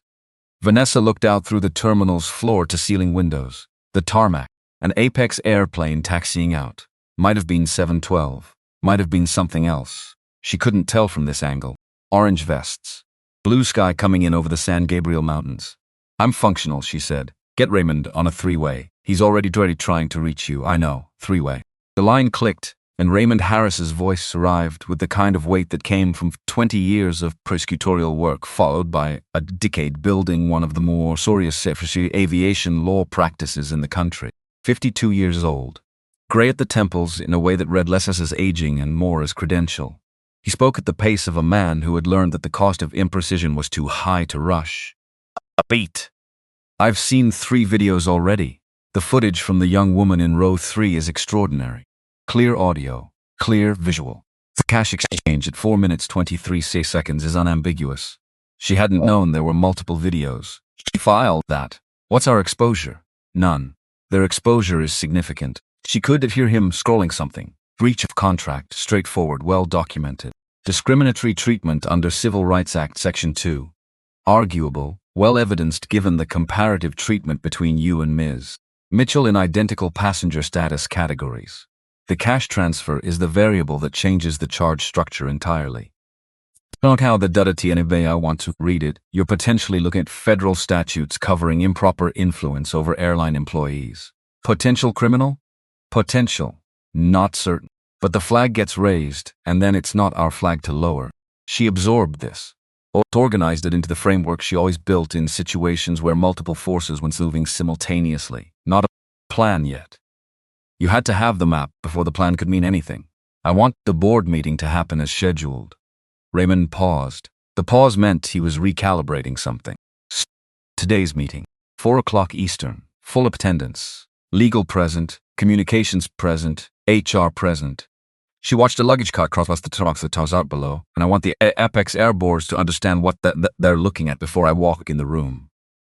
Vanessa looked out through the terminal's floor-to-ceiling windows. The tarmac, an Apex airplane taxiing out. Might have been 712. Might have been something else. She couldn't tell from this angle. Orange vests. Blue sky coming in over the San Gabriel Mountains. I'm functional, she said. Get Raymond on a 3-way. He's already trying to reach you. I know. 3-way. The line clicked, and Raymond Harris's voice arrived with the kind of weight that came from 20 years of prosecutorial work followed by a decade building one of the more serious aviation law practices in the country. 52 years old. Gray at the temples in a way that read less as aging and more as credential. He spoke at the pace of a man who had learned that the cost of imprecision was too high to rush. A beat. I've seen 3 videos already. The footage from the young woman in row 3 is extraordinary. Clear audio, clear visual. The cash exchange at 4 minutes 23 seconds is unambiguous. She hadn't known there were multiple videos. She filed that. What's our exposure? None. Their exposure is significant. She could hear him scrolling something. Breach of contract, straightforward, well documented. Discriminatory treatment under Civil Rights Act Section 2. Arguable, well evidenced given the comparative treatment between you and Ms. Mitchell in identical passenger status categories. The cash transfer is the variable that changes the charge structure entirely. Not how the Dudity and I want to read it, you're potentially looking at federal statutes covering improper influence over airline employees. Potential criminal? Potential. Not certain. But the flag gets raised, and then it's not our flag to lower. She absorbed this. Or organized it into the framework she always built in situations where multiple forces were moving simultaneously. Not a plan yet. You had to have the map before the plan could mean anything. I want the board meeting to happen as scheduled. Raymond paused. The pause meant he was recalibrating something. Today's meeting. 4 o'clock Eastern. Full attendance. Legal present. Communications present. HR present. She watched a luggage cart cross past the trucks that tows out below, and I want the Apex Air Boards to understand what they're looking at before I walk in the room.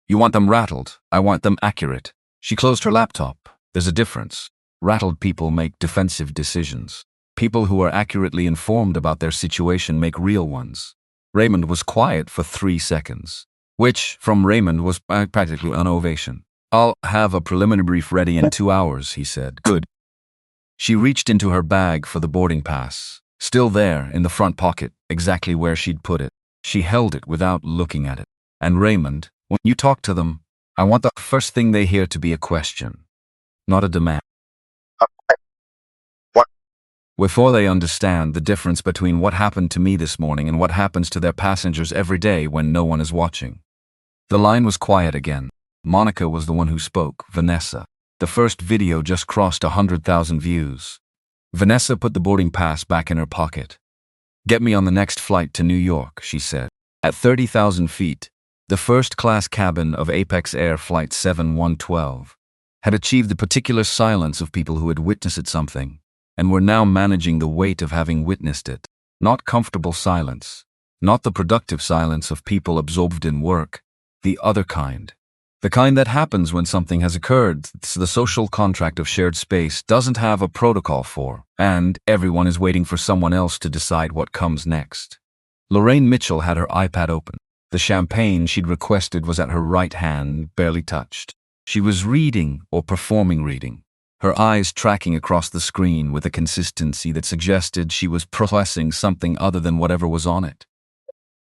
You want them rattled. I want them accurate. She closed her laptop. There's a difference. Rattled people make defensive decisions. People who are accurately informed about their situation make real ones. Raymond was quiet for 3 seconds, which, from Raymond, was practically an ovation. I'll have a preliminary brief ready in 2 hours, he said. Good. She reached into her bag for the boarding pass. Still there, in the front pocket, exactly where she'd put it. She held it without looking at it. And Raymond, when you talk to them, I want the first thing they hear to be a question, not a demand. What? Before they understand the difference between what happened to me this morning and what happens to their passengers every day when no one is watching. The line was quiet again. Monica was the one who spoke, Vanessa. The first video just crossed 100,000 views. Vanessa put the boarding pass back in her pocket. Get me on the next flight to New York, she said. At 30,000 feet, the first-class cabin of Apex Air Flight 7112 had achieved the particular silence of people who had witnessed something and were now managing the weight of having witnessed it. Not comfortable silence, not the productive silence of people absorbed in work, the other kind. The kind that happens when something has occurred, the social contract of shared space doesn't have a protocol for, and everyone is waiting for someone else to decide what comes next. Lorraine Mitchell had her iPad open. The champagne she'd requested was at her right hand, barely touched. She was reading or performing reading, her eyes tracking across the screen with a consistency that suggested she was processing something other than whatever was on it.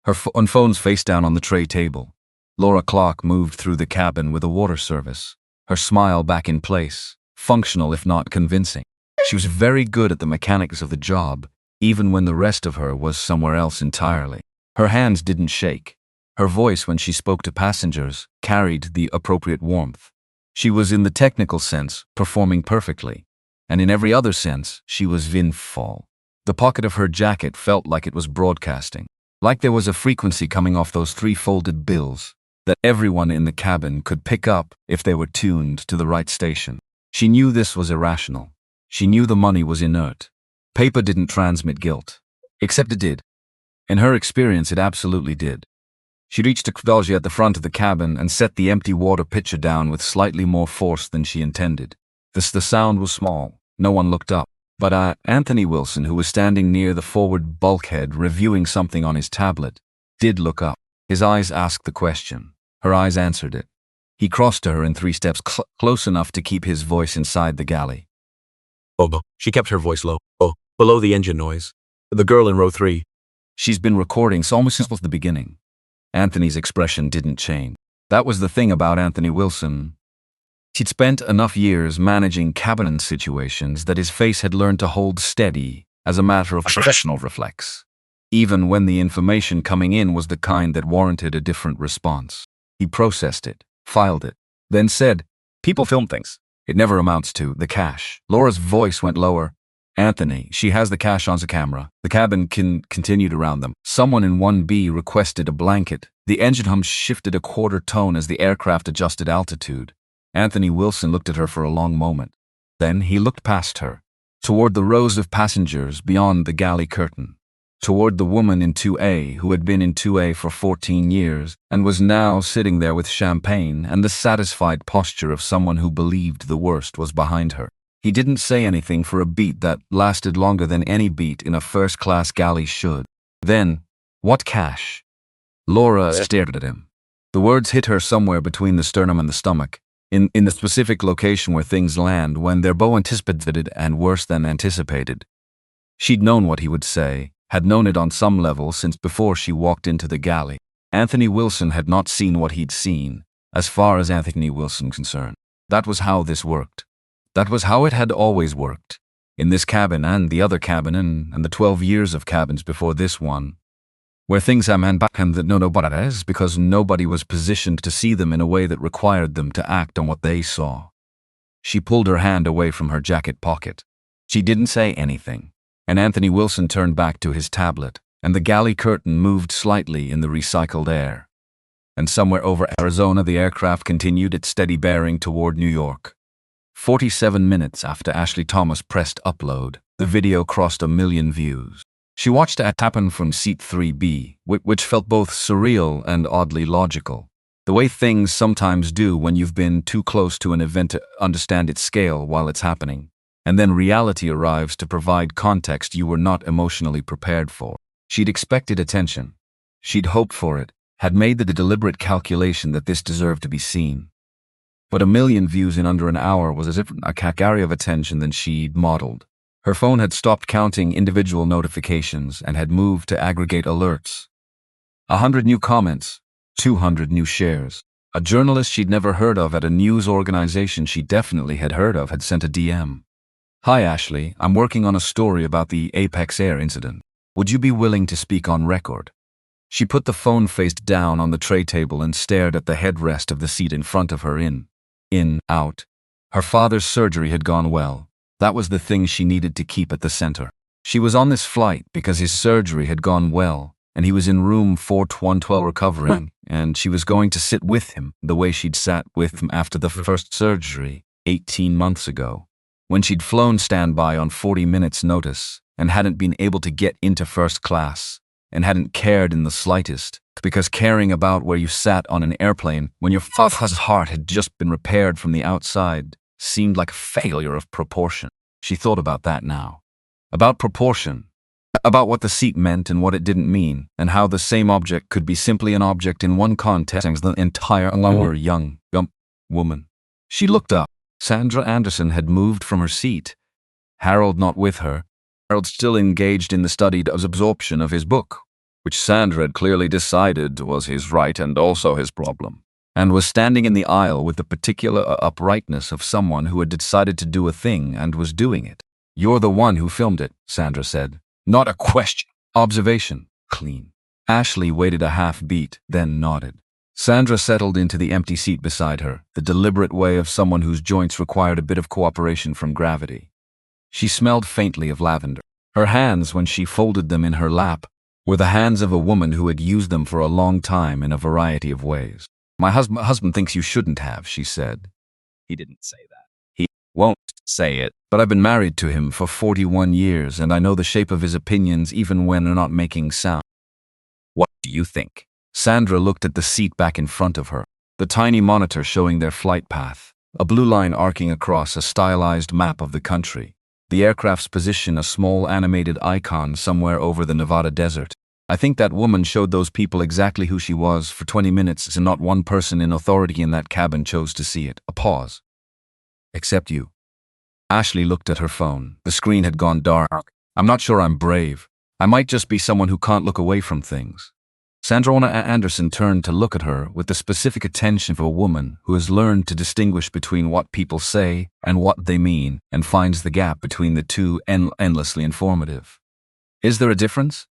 Her phone's face down on the tray table. Laura Clark moved through the cabin with a water service, her smile back in place, functional if not convincing. She was very good at the mechanics of the job, even when the rest of her was somewhere else entirely. Her hands didn't shake. Her voice, when she spoke to passengers, carried the appropriate warmth. She was, in the technical sense, performing perfectly, and in every other sense, she was vinfall. The pocket of her jacket felt like it was broadcasting, like there was a frequency coming off those 3 folded bills that everyone in the cabin could pick up if they were tuned to the right station. She knew this was irrational. She knew the money was inert. Paper didn't transmit guilt. Except it did. In her experience, it absolutely did. She reached a Kvalji at the front of the cabin and set the empty water pitcher down with slightly more force than she intended. The sound was small. No one looked up. But Anthony Wilson, who was standing near the forward bulkhead reviewing something on his tablet, did look up. His eyes asked the question. Her eyes answered it. He crossed to her in 3 steps, close enough to keep his voice inside the galley. Oh, she kept her voice low. Oh, below the engine noise. The girl in row 3. She's been recording almost since the beginning. Anthony's expression didn't change. That was the thing about Anthony Wilson. He'd spent enough years managing cabin situations that his face had learned to hold steady as a matter of professional reflex, even when the information coming in was the kind that warranted a different response. He processed it, filed it, then said, "People film things. It never amounts to the cash." Laura's voice went lower. "Anthony, she has the cash on the camera." The cabin continued around them. Someone in 1B requested a blanket. The engine hum shifted a quarter tone as the aircraft adjusted altitude. Anthony Wilson looked at her for a long moment. Then he looked past her, toward the rows of passengers beyond the galley curtain. toward the woman in 2A who had been in 2A for 14 years and was now sitting there with champagne and the satisfied posture of someone who believed the worst was behind her. He didn't say anything for a beat that lasted longer than any beat in a first-class galley should. Then, "What cash?" Laura stared at him. The words hit her somewhere between the sternum and the stomach, in the specific location where things land when they're both anticipated and worse than anticipated. She'd known what he would say, had known it on some level since before she walked into the galley. Anthony Wilson had not seen what he'd seen, as far as Anthony Wilson concerned. That was how this worked. That was how it had always worked. In this cabin and the other cabin and the 12 years of cabins before this one, where things man back and that nobody is because nobody was positioned to see them in a way that required them to act on what they saw. She pulled her hand away from her jacket pocket. She didn't say anything, and Anthony Wilson turned back to his tablet, and the galley curtain moved slightly in the recycled air. And somewhere over Arizona, the aircraft continued its steady bearing toward New York. 47 minutes after Ashley Thomas pressed upload, the video crossed 1 million views. She watched it happen from seat 3B, which felt both surreal and oddly logical. The way things sometimes do when you've been too close to an event to understand its scale while it's happening, and then reality arrives to provide context you were not emotionally prepared for. She'd expected attention. She'd hoped for it, had made the deliberate calculation that this deserved to be seen. But 1 million views in under an hour was as if a category of attention than she'd modeled. Her phone had stopped counting individual notifications and had moved to aggregate alerts. 100 new comments, 200 new shares. A journalist she'd never heard of at a news organization she definitely had heard of had sent a DM. "Hi Ashley, I'm working on a story about the Apex Air incident. Would you be willing to speak on record?" She put the phone face down on the tray table and stared at the headrest of the seat in front of her. Out. Her father's surgery had gone well. That was the thing she needed to keep at the center. She was on this flight because his surgery had gone well, and he was in room 412 recovering, and she was going to sit with him the way she'd sat with him after the first surgery 18 months ago, when she'd flown standby on 40 minutes notice and hadn't been able to get into first class and hadn't cared in the slightest, because caring about where you sat on an airplane when your father's heart had just been repaired from the outside seemed like a failure of proportion. She thought about that now. About proportion. About what the seat meant and what it didn't mean, and how the same object could be simply an object in one context as the entire lower young woman. She looked up. Sandra Anderson had moved from her seat. Harold not with her. Harold still engaged in the studied absorption of his book, which Sandra had clearly decided was his right and also his problem, and was standing in the aisle with the particular uprightness of someone who had decided to do a thing and was doing it. "You're the one who filmed it," Sandra said. "Not a question. Observation. Clean." Ashley waited a half beat, then nodded. Sandra settled into the empty seat beside her, the deliberate way of someone whose joints required a bit of cooperation from gravity. She smelled faintly of lavender. Her hands, when she folded them in her lap, were the hands of a woman who had used them for a long time in a variety of ways. My husband thinks you shouldn't have," she said. "He didn't say that. He won't say it. But I've been married to him for 41 years, and I know the shape of his opinions even when they're not making sound." "What do you think?" Sandra looked at the seat back in front of her, the tiny monitor showing their flight path, a blue line arcing across a stylized map of the country, the aircraft's position a small animated icon somewhere over the Nevada desert. "I think that woman showed those people exactly who she was for 20 minutes and not one person in authority in that cabin chose to see it." A pause. "Except you." Ashley looked at her phone. The screen had gone dark. "I'm not sure I'm brave. I might just be someone who can't look away from things." Sandra Anderson turned to look at her with the specific attention of a woman who has learned to distinguish between what people say and what they mean and finds the gap between the two endlessly informative. "Is there a difference?"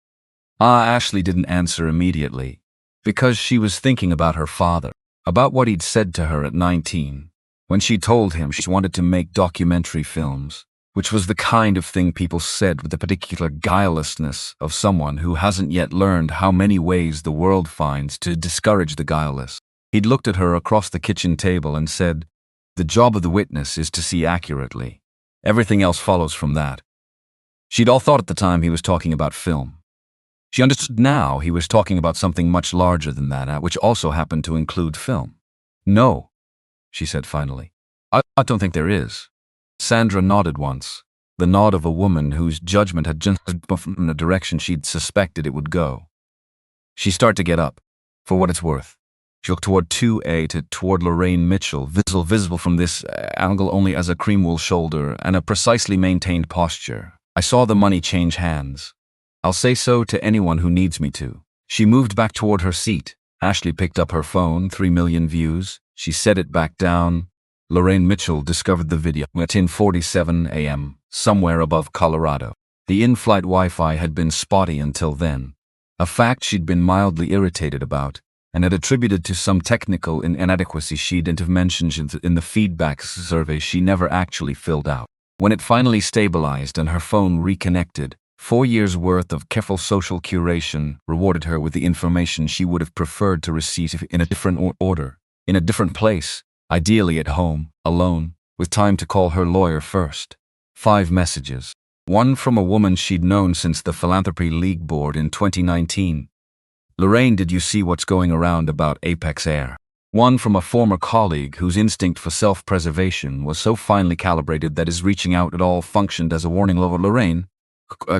Ashley didn't answer immediately, because she was thinking about her father, about what he'd said to her at 19, when she told him she wanted to make documentary films, which was the kind of thing people said with the particular guilelessness of someone who hasn't yet learned how many ways the world finds to discourage the guileless. He'd looked at her across the kitchen table and said, "The job of the witness is to see accurately. Everything else follows from that." She'd all thought at the time he was talking about film. She understood now he was talking about something much larger than that, which also happened to include film. No, she said finally. I don't think there is. Sandra nodded once, the nod of a woman whose judgment had just moved in a direction she'd suspected it would go. She started to get up, for what it's worth. She looked toward 2A toward Lorraine Mitchell, visible from this angle only as a cream wool shoulder and a precisely maintained posture. I saw the money change hands. I'll say so to anyone who needs me to. She moved back toward her seat. Ashley picked up her phone, 3 million views. She set it back down. Lorraine Mitchell discovered the video at 10:47 a.m., somewhere above Colorado. The in-flight Wi-Fi had been spotty until then, a fact she'd been mildly irritated about, and had attributed to some technical inadequacy she'd mentioned in the feedback survey she never actually filled out. When it finally stabilized and her phone reconnected, 4 years' worth of careful social curation rewarded her with the information she would have preferred to receive in a different order, in a different place, ideally at home, alone, with time to call her lawyer first. 5 messages. One from a woman she'd known since the Philanthropy League board in 2019. Lorraine, did you see what's going around about Apex Air? One from a former colleague whose instinct for self-preservation was so finely calibrated that his reaching out at all functioned as a warning. Lorraine,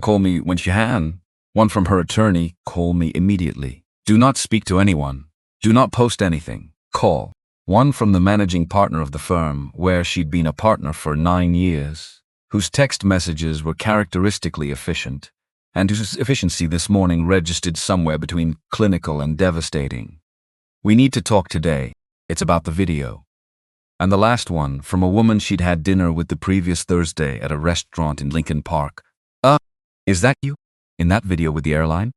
call me when you can. One from her attorney, call me immediately. Do not speak to anyone. Do not post anything. Call. One from the managing partner of the firm, where she'd been a partner for 9 years, whose text messages were characteristically efficient, and whose efficiency this morning registered somewhere between clinical and devastating. We need to talk today. It's about the video. And the last one, from a woman she'd had dinner with the previous Thursday at a restaurant in Lincoln Park. Is that you? In that video with the airline?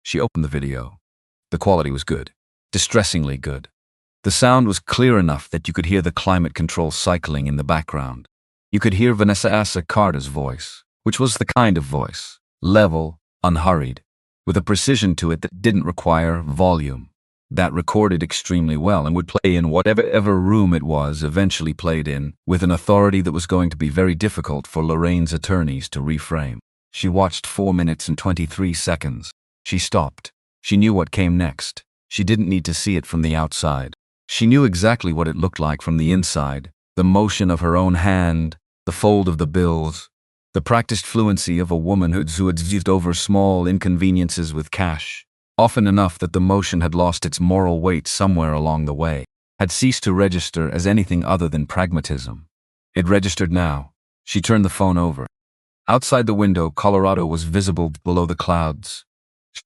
She opened the video. The quality was good. Distressingly good. The sound was clear enough that you could hear the climate control cycling in the background. You could hear Vanessa Carter's voice, which was the kind of voice, level, unhurried, with a precision to it that didn't require volume. That recorded extremely well and would play in whatever room it was eventually played in, with an authority that was going to be very difficult for Lorraine's attorneys to reframe. She watched 4 minutes and 23 seconds. She stopped. She knew what came next. She didn't need to see it from the outside. She knew exactly what it looked like from the inside, the motion of her own hand, the fold of the bills, the practiced fluency of a woman who had zipped over small inconveniences with cash, often enough that the motion had lost its moral weight somewhere along the way, had ceased to register as anything other than pragmatism. It registered now. She turned the phone over. Outside the window, Colorado was visible below the clouds.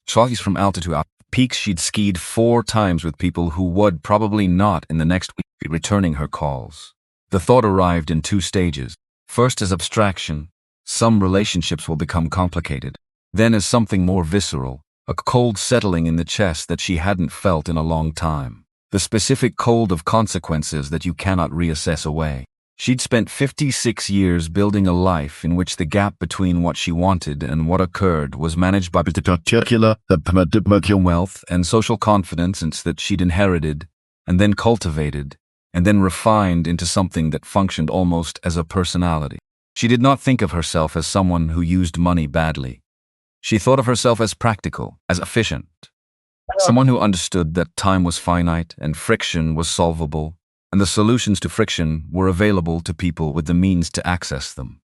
Shawties from altitude up. Peaks she'd skied 4 times with people who would probably not in the next week be returning her calls. The thought arrived in 2 stages. First as abstraction. Some relationships will become complicated. Then as something more visceral, a cold settling in the chest that she hadn't felt in a long time. The specific cold of consequences that you cannot reassess away. She'd spent 56 years building a life in which the gap between what she wanted and what occurred was managed by the particular wealth and social confidence that she'd inherited, and then cultivated, and then refined into something that functioned almost as a personality. She did not think of herself as someone who used money badly. She thought of herself as practical, as efficient. Someone who understood that time was finite and friction was solvable, and the solutions to friction were available to people with the means to access them.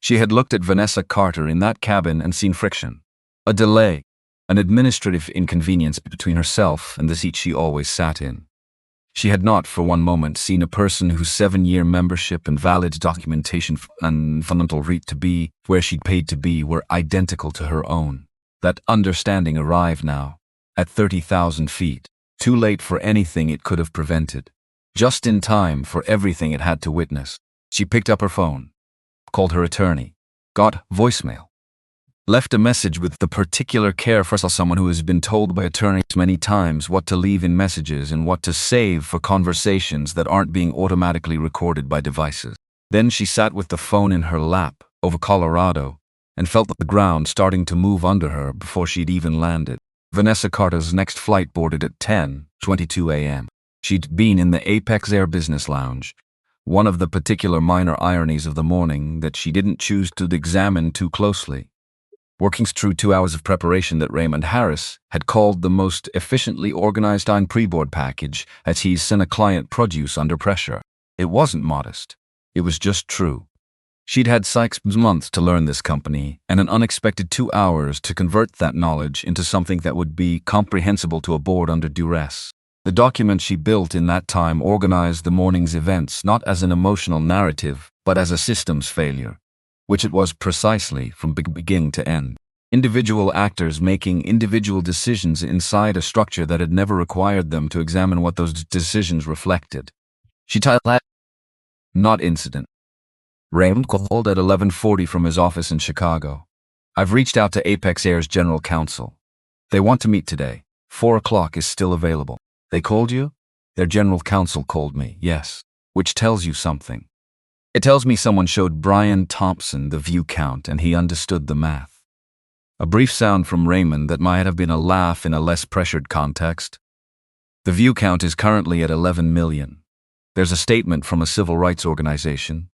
She had looked at Vanessa Carter in that cabin and seen friction, a delay, an administrative inconvenience between herself and the seat she always sat in. She had not for one moment seen a person whose 7-year membership and valid documentation and fundamental right to be where she'd paid to be were identical to her own. That understanding arrived now, at 30,000 feet, too late for anything it could have prevented. Just in time for everything it had to witness. She picked up her phone, called her attorney, got voicemail, left a message with the particular care for someone who has been told by attorneys many times what to leave in messages and what to save for conversations that aren't being automatically recorded by devices. Then she sat with the phone in her lap over Colorado and felt the ground starting to move under her before she'd even landed. Vanessa Carter's next flight boarded at 10:22 a.m. She'd been in the Apex Air Business Lounge, one of the particular minor ironies of the morning that she didn't choose to examine too closely. working through 2 hours of preparation that Raymond Harris had called the most efficiently organized pre-board package as he's sent a client produce under pressure. It wasn't modest. It was just true. She'd had 6 months to learn this company and an unexpected 2 hours to convert that knowledge into something that would be comprehensible to a board under duress. The document she built in that time organized the morning's events not as an emotional narrative, but as a systems failure, which it was precisely from beginning to end. Individual actors making individual decisions inside a structure that had never required them to examine what those decisions reflected. She titled Not Incident. Raymond called at 11:40 from his office in Chicago. I've reached out to Apex Air's general counsel. They want to meet today. 4 o'clock is still available. They called you? Their general counsel called me, yes. Which tells you something. It tells me someone showed Brian Thompson the view count and he understood the math. A brief sound from Raymond that might have been a laugh in a less pressured context. The view count is currently at 11 million. There's a statement from a civil rights organization.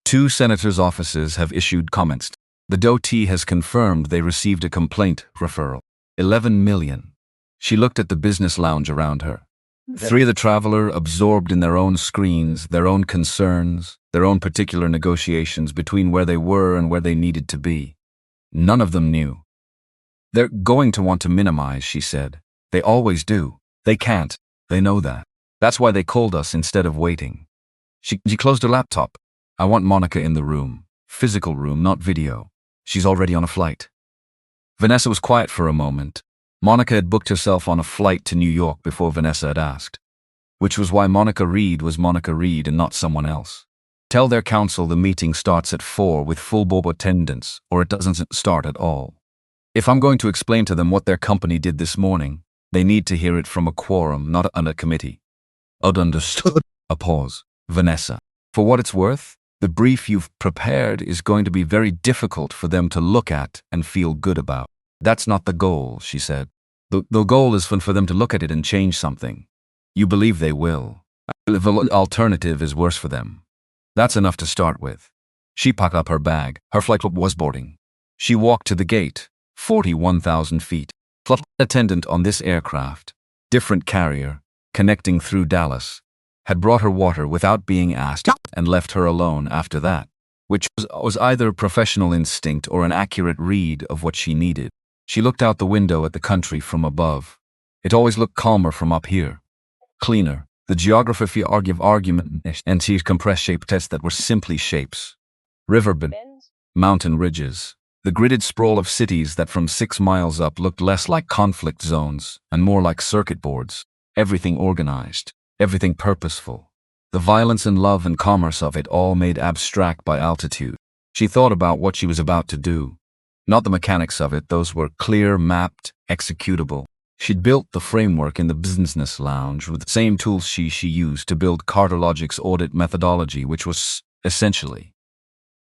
2 senators' offices have issued comments. The DOT has confirmed they received a complaint referral. 11 million. She looked at the business lounge around her. 3 of the traveler absorbed in their own screens, their own concerns, their own particular negotiations between where they were and where they needed to be. None of them knew. They're going to want to minimize, she said. They always do. They can't. They know that. That's why they called us instead of waiting. She closed her laptop. I want Monica in the room. Physical room, not video. She's already on a flight. Vanessa was quiet for a moment. Monica had booked herself on a flight to New York before Vanessa had asked. Which was why Monica Reed was Monica Reed and not someone else. Tell their counsel the meeting starts at 4 with full board attendance, or it doesn't start at all. If I'm going to explain to them what their company did this morning, they need to hear it from a quorum, not on a committee. Understood. A pause. Vanessa. For what it's worth, the brief you've prepared is going to be very difficult for them to look at and feel good about. That's not the goal, she said. The goal is for them to look at it and change something. You believe they will. The alternative is worse for them. That's enough to start with. She packed up her bag. Her flight was boarding. She walked to the gate, 41,000 feet. Flight attendant on this aircraft, different carrier, connecting through Dallas, had brought her water without being asked and left her alone after that, which was either professional instinct or an accurate read of what she needed. She looked out the window at the country from above. It always looked calmer from up here. Cleaner. The geography argument and these compressed shape tests that were simply shapes. Riverbed, mountain ridges, the gridded sprawl of cities that from 6 miles up looked less like conflict zones and more like circuit boards. Everything organized. Everything purposeful. The violence and love and commerce of it all made abstract by altitude. She thought about what she was about to do. Not the mechanics of it, those were clear, mapped, executable. She'd built the framework in the business lounge with the same tools she used to build Carterlogic's audit methodology, which was, essentially,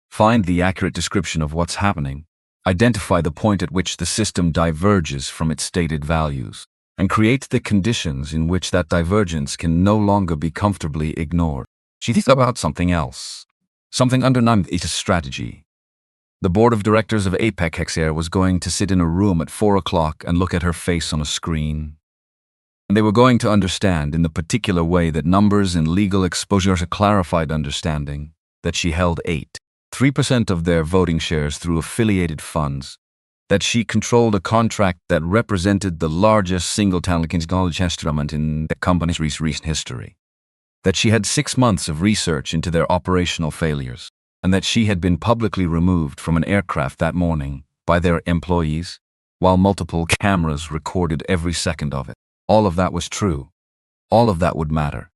find the accurate description of what's happening, identify the point at which the system diverges from its stated values, and create the conditions in which that divergence can no longer be comfortably ignored. She thought about something else, something underneath its strategy. The board of directors of Apex Air was going to sit in a room at 4 o'clock and look at her face on a screen. And they were going to understand in the particular way that numbers and legal exposure to clarified understanding that she held 3% of their voting shares through affiliated funds, that she controlled a contract that represented the largest single technology instrument in the company's recent history, that she had 6 months of research into their operational failures, and that she had been publicly removed from an aircraft that morning by their employees, while multiple cameras recorded every second of it. All of that was true. All of that would matter.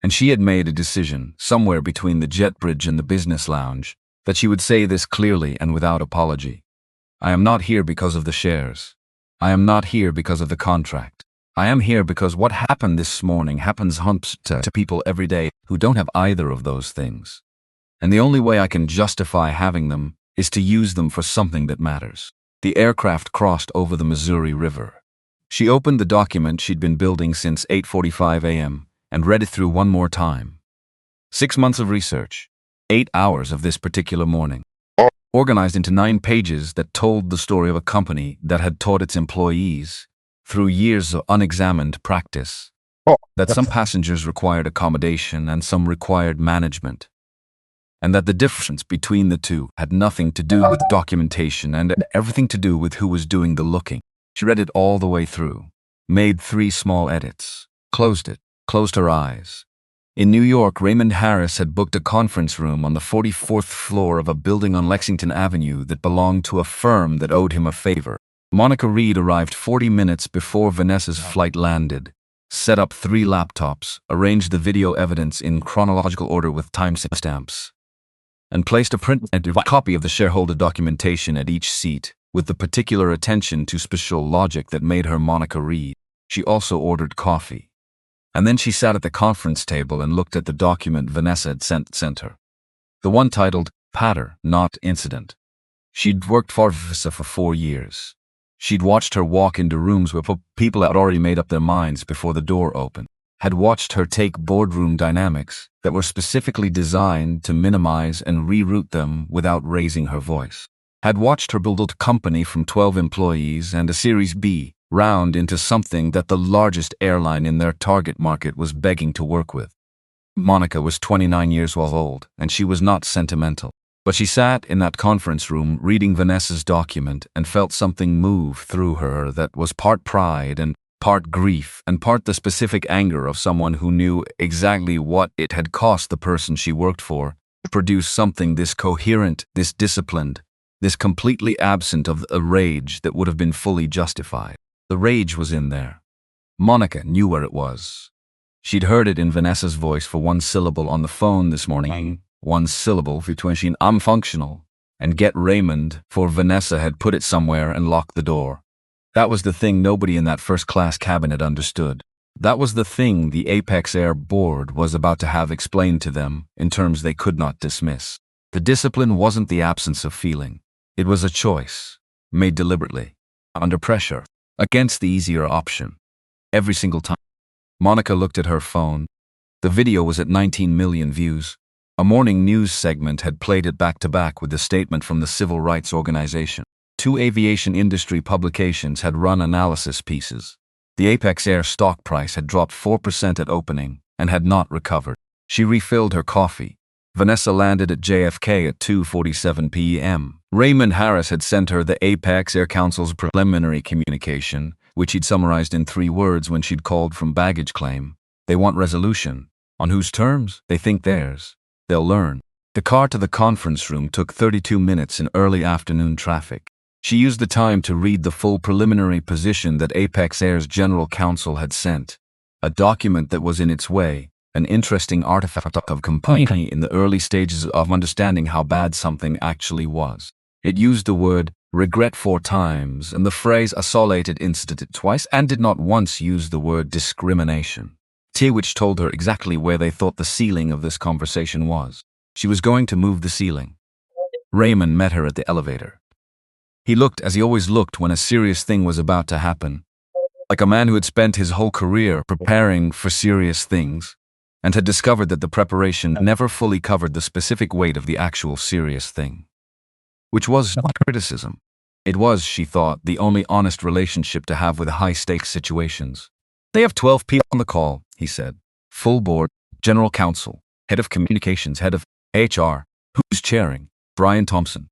And she had made a decision, somewhere between the jet bridge and the business lounge, that she would say this clearly and without apology. I am not here because of the shares. I am not here because of the contract. I am here because what happened this morning happens to people every day who don't have either of those things. And the only way I can justify having them is to use them for something that matters. The aircraft crossed over the Missouri River. She opened the document she'd been building since 8:45 a.m. and read it through one more time. 6 months of research. 8 hours of this particular morning. organized into 9 pages that told the story of a company that had taught its employees, through years of unexamined practice, that some passengers required accommodation and some required management, and that the difference between the two had nothing to do with documentation and everything to do with who was doing the looking. She read it all the way through, made 3 small edits, closed it, closed her eyes. In New York, Raymond Harris had booked a conference room on the 44th floor of a building on Lexington Avenue that belonged to a firm that owed him a favor. Monica Reed arrived 40 minutes before Vanessa's flight landed, set up 3 laptops, arranged the video evidence in chronological order with timestamps, and placed a printed copy of the shareholder documentation at each seat, with the particular attention to spatial logic that made her Monica Reed. She also ordered coffee. And then she sat at the conference table and looked at the document Vanessa had sent her. The one titled, Patter, Not Incident. She'd worked for Vanessa for 4 years. She'd watched her walk into rooms where people had already made up their minds before the door opened, had watched her take boardroom dynamics that were specifically designed to minimize and reroute them without raising her voice, had watched her build a company from 12 employees and a Series B round into something that the largest airline in their target market was begging to work with. Monica was 29 years old, and she was not sentimental. But she sat in that conference room reading Vanessa's document and felt something move through her that was part pride and part grief and part the specific anger of someone who knew exactly what it had cost the person she worked for to produce something this coherent, this disciplined, this completely absent of a rage that would have been fully justified. The rage was in there. Monica knew where it was. She'd heard it in Vanessa's voice for 1 syllable on the phone this morning, 1 syllable between I'm functional and get Raymond, for Vanessa had put it somewhere and locked the door. That was the thing nobody in that first-class cabin had understood. That was the thing the Apex Air board was about to have explained to them in terms they could not dismiss. The discipline wasn't the absence of feeling. It was a choice, made deliberately, under pressure, against the easier option. Every single time. Monica looked at her phone. The video was at 19 million views. A morning news segment had played it back-to-back with the statement from the Civil Rights Organization. 2 aviation industry publications had run analysis pieces. The Apex Air stock price had dropped 4% at opening and had not recovered. She refilled her coffee. Vanessa landed at JFK at 2:47 p.m. Raymond Harris had sent her the Apex Air Council's preliminary communication, which he'd summarized in 3 words when she'd called from baggage claim. They want resolution. On whose terms? They think theirs. They'll learn. The car to the conference room took 32 minutes in early afternoon traffic. She used the time to read the full preliminary position that Apex Air's general counsel had sent, a document that was in its way an interesting artifact of company in the early stages of understanding how bad something actually was. It used the word regret 4 times and the phrase isolated incident twice, and did not once use the word discrimination, which told her exactly where they thought the ceiling of this conversation was. She was going to move the ceiling. Raymond met her at the elevator. He looked as he always looked when a serious thing was about to happen, like a man who had spent his whole career preparing for serious things, and had discovered that the preparation never fully covered the specific weight of the actual serious thing. Which was not criticism. It was, she thought, the only honest relationship to have with high-stakes situations. They have 12 people on the call, he said. Full board, general counsel, head of communications, head of HR. Who's chairing? Brian Thompson.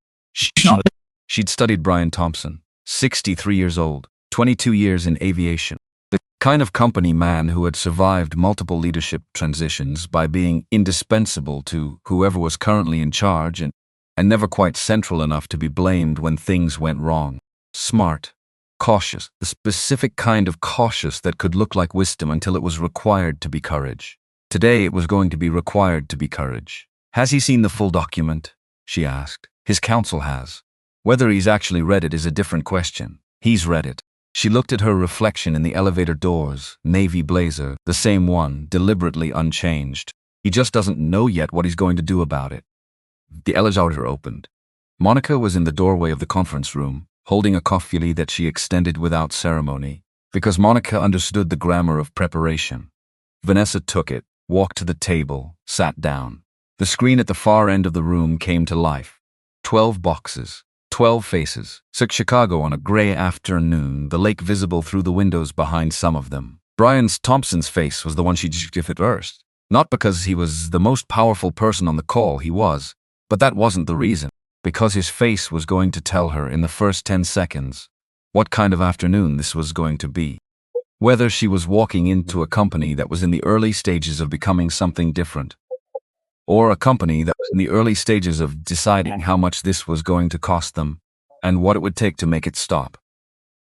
She'd studied Brian Thompson, 63 years old, 22 years in aviation. The kind of company man who had survived multiple leadership transitions by being indispensable to whoever was currently in charge and never quite central enough to be blamed when things went wrong. Smart, cautious, the specific kind of cautious that could look like wisdom until it was required to be courage. Today it was going to be required to be courage. Has he seen the full document? She asked. His counsel has. Whether he's actually read it is a different question. He's read it. She looked at her reflection in the elevator doors, navy blazer, the same one, deliberately unchanged. He just doesn't know yet what he's going to do about it. The elevator opened. Monica was in the doorway of the conference room, holding a coffee that she extended without ceremony, because Monica understood the grammar of preparation. Vanessa took it, walked to the table, sat down. The screen at the far end of the room came to life. 12 boxes, 12 faces. Chicago on a gray afternoon, the lake visible through the windows behind some of them. Brian Thompson's face was the one she judged at first. Not because he was the most powerful person on the call, he was. But that wasn't the reason. Because his face was going to tell her in the first 10 seconds what kind of afternoon this was going to be. Whether she was walking into a company that was in the early stages of becoming something different, or a company that was in the early stages of deciding how much this was going to cost them and what it would take to make it stop.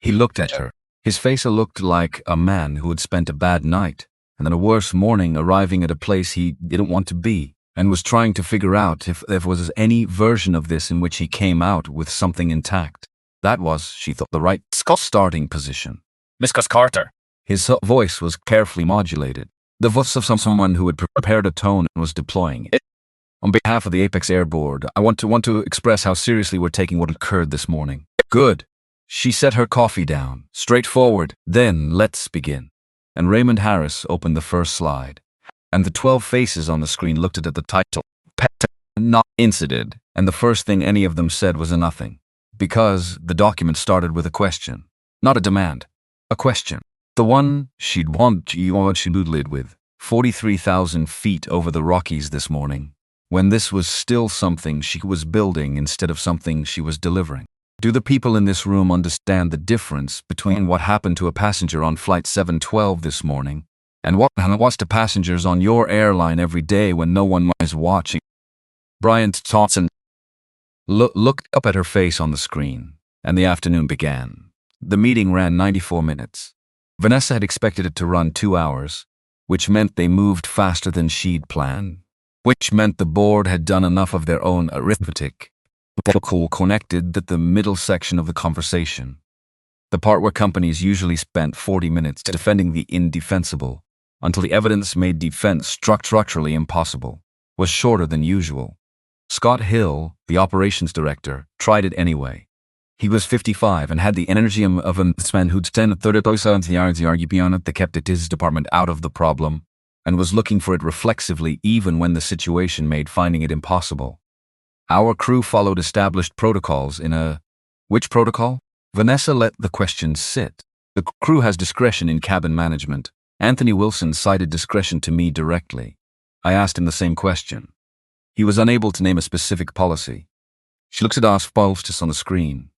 He looked at her. His face looked like a man who had spent a bad night and then a worse morning arriving at a place he didn't want to be, and was trying to figure out if there was any version of this in which he came out with something intact. That was, she thought, the right starting position. Miss Carter. His voice was carefully modulated, the voice of someone who had prepared a tone and was deploying it. On behalf of the Apex Air Board, I want to express how seriously we're taking what occurred this morning. Good. She set her coffee down, straightforward. Then, let's begin. And Raymond Harris opened the first slide. And the 12 faces on the screen looked at the title, Pet, Not Incident, and the first thing any of them said was a nothing. Because the document started with a question. Not a demand. A question. The one she'd want you she'd lead with. 43,000 feet over the Rockies this morning, when this was still something she was building instead of something she was delivering. Do the people in this room understand the difference between what happened to a passenger on Flight 712 this morning and what happens to passengers on your airline every day when no one is watching? Brian Thompson looked up at her face on the screen, and the afternoon began. The meeting ran 94 minutes. Vanessa had expected it to run 2 hours, which meant they moved faster than she'd planned, which meant the board had done enough of their own arithmetic connected that the middle section of the conversation, the part where companies usually spent 40 minutes defending the indefensible until the evidence made defense structurally impossible, was shorter than usual. Scott Hill, the operations director, tried it anyway. He was 55 and had the energy of a man who'd spent 30,000 yards that kept his department out of the problem and was looking for it reflexively even when the situation made finding it impossible. Our crew followed established protocols in a... Which protocol? Vanessa let the question sit. The crew has discretion in cabin management. Anthony Wilson cited discretion to me directly. I asked him the same question. He was unable to name a specific policy. She looks at us on the screen.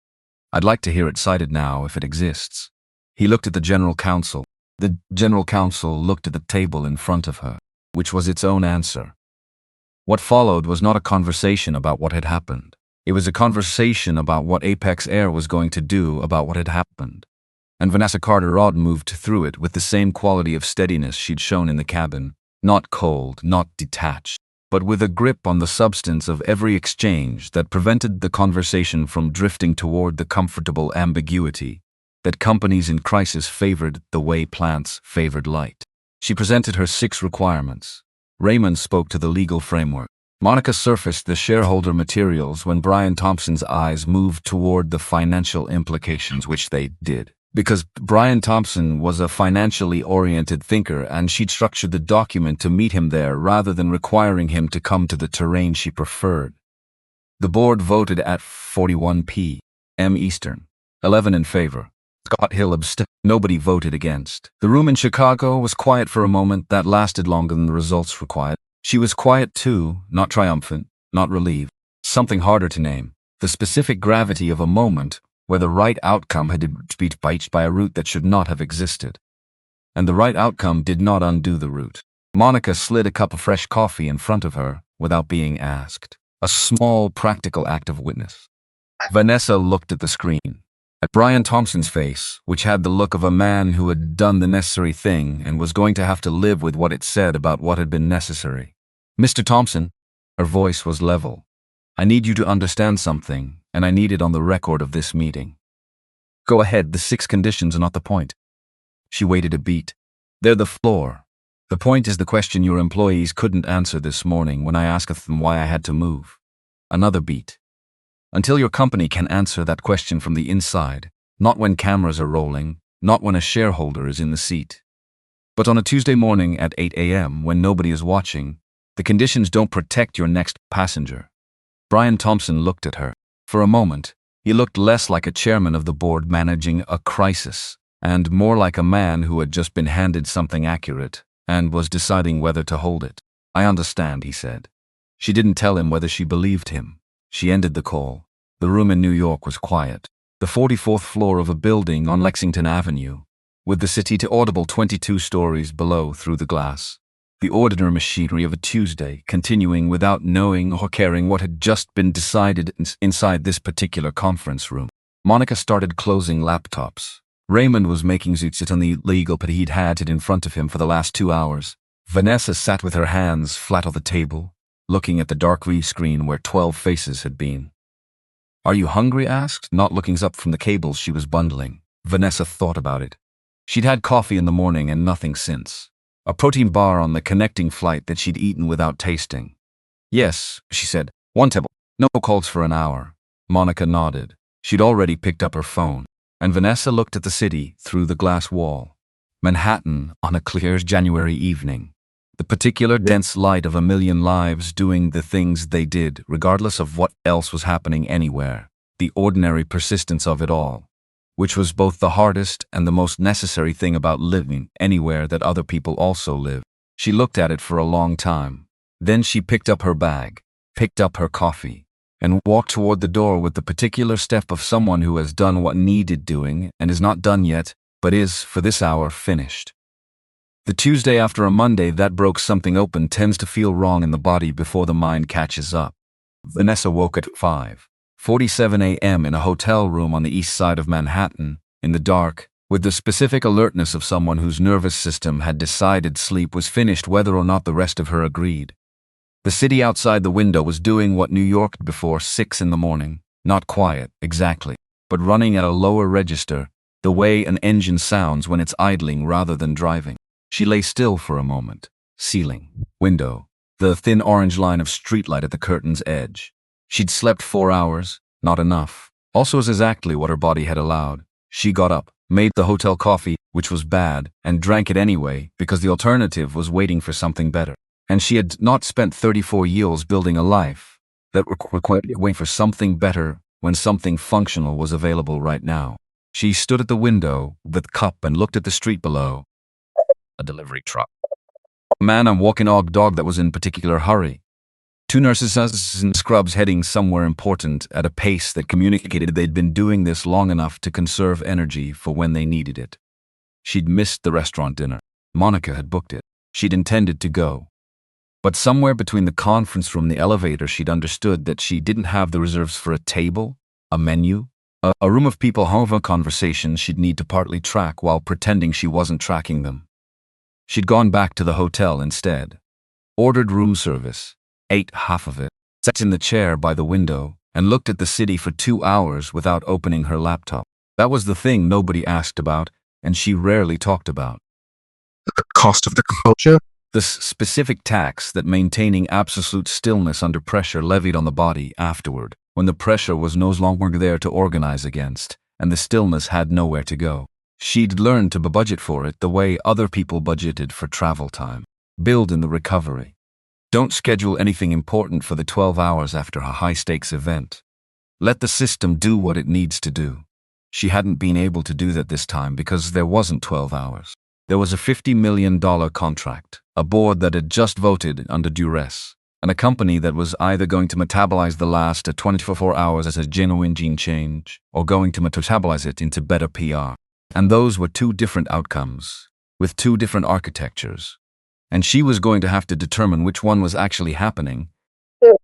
I'd like to hear it cited now if it exists. He looked at the general counsel. The general counsel looked at the table in front of her, which was its own answer. What followed was not a conversation about what had happened. It was a conversation about what Apex Air was going to do about what had happened. And Vanessa Carter moved through it with the same quality of steadiness she'd shown in the cabin, not cold, not detached, but with a grip on the substance of every exchange that prevented the conversation from drifting toward the comfortable ambiguity that companies in crisis favored the way plants favored light. She presented her 6 requirements. Raymond spoke to the legal framework. Monica surfaced the shareholder materials when Brian Thompson's eyes moved toward the financial implications, which they did. Because Brian Thompson was a financially oriented thinker and she'd structured the document to meet him there rather than requiring him to come to the terrain she preferred. The board voted at 41 p.m. Eastern, 11 in favor. Scott Hill abstained. Nobody voted against. The room in Chicago was quiet for a moment that lasted longer than the results required. She was quiet too, not triumphant, not relieved. Something harder to name. The specific gravity of a moment where the right outcome had been reached by a route that should not have existed. And the right outcome did not undo the route. Monica slid a cup of fresh coffee in front of her without being asked. A small, practical act of witness. Vanessa looked at the screen, at Brian Thompson's face, which had the look of a man who had done the necessary thing and was going to have to live with what it said about what had been necessary. Mr. Thompson, her voice was level. I need you to understand something, and I need it on the record of this meeting. Go ahead, the 6 conditions are not the point. She waited a beat. They're the floor. The point is the question your employees couldn't answer this morning when I asked them why I had to move. Another beat. Until your company can answer that question from the inside, not when cameras are rolling, not when a shareholder is in the seat. But on a Tuesday morning at 8 a.m. when nobody is watching, the conditions don't protect your next passenger. Brian Thompson looked at her. For a moment, he looked less like a chairman of the board managing a crisis, and more like a man who had just been handed something accurate and was deciding whether to hold it. I understand, he said. She didn't tell him whether she believed him. She ended the call. The room in New York was quiet. The 44th floor of a building on Lexington Avenue, with the city to audible 22 stories below through the glass. The ordinary machinery of a Tuesday, continuing without knowing or caring what had just been decided inside this particular conference room. Monica started closing laptops. Raymond was making Zoot on the legal pad he'd had it in front of him for the last 2 hours. Vanessa sat with her hands flat on the table, looking at the dark screen where 12 faces had been. Are you hungry? Asked, not looking up from the cables she was bundling. Vanessa thought about it. She'd had coffee in the morning and nothing since. A protein bar on the connecting flight that she'd eaten without tasting. Yes, she said. 1 table. No calls for an hour. Monica nodded. She'd already picked up her phone. And Vanessa looked at the city through the glass wall. Manhattan on a clear January evening. The particular dense light of a million lives doing the things they did, regardless of what else was happening anywhere. The ordinary persistence of it all, which was both the hardest and the most necessary thing about living anywhere that other people also live. She looked at it for a long time. Then she picked up her bag, picked up her coffee, and walked toward the door with the particular step of someone who has done what needed doing and is not done yet, but is, for this hour, finished. The Tuesday after a Monday that broke something open tends to feel wrong in the body before the mind catches up. Vanessa woke at 5:47 a.m. in a hotel room on the east side of Manhattan, in the dark, with the specific alertness of someone whose nervous system had decided sleep was finished whether or not the rest of her agreed. The city outside the window was doing what New York did before 6 in the morning, not quiet, exactly, but running at a lower register, the way an engine sounds when it's idling rather than driving. She lay still for a moment. Ceiling, window, the thin orange line of streetlight at the curtain's edge. She'd slept 4 hours, not enough. Also was exactly what her body had allowed. She got up, made the hotel coffee, which was bad, and drank it anyway because the alternative was waiting for something better. And she had not spent 34 years building a life that required waiting for something better when something functional was available right now. She stood at the window with cup and looked at the street below. A delivery truck. A man and walking dog that was in particular hurry. 2 nurses in scrubs heading somewhere important at a pace that communicated they'd been doing this long enough to conserve energy for when they needed it. She'd missed the restaurant dinner. Monica had booked it. She'd intended to go. But somewhere between the conference room and the elevator, she'd understood that she didn't have the reserves for a table, a menu, a room of people having conversations she'd need to partly track while pretending she wasn't tracking them. She'd gone back to the hotel instead. Ordered room service, ate half of it, sat in the chair by the window, and looked at the city for 2 hours without opening her laptop. That was the thing nobody asked about, and she rarely talked about. The cost of the composure? The specific tax that maintaining absolute stillness under pressure levied on the body afterward, when the pressure was no longer there to organize against, and the stillness had nowhere to go. She'd learned to budget for it the way other people budgeted for travel time. Build in the recovery. Don't schedule anything important for the 12 hours after a high-stakes event. Let the system do what it needs to do. She hadn't been able to do that this time because there wasn't 12 hours. There was a $50 million contract, a board that had just voted under duress, and a company that was either going to metabolize the last 24 hours as a genuine gene change or going to metabolize it into better PR. And those were 2 different outcomes, with 2 different architectures. And she was going to have to determine which one was actually happening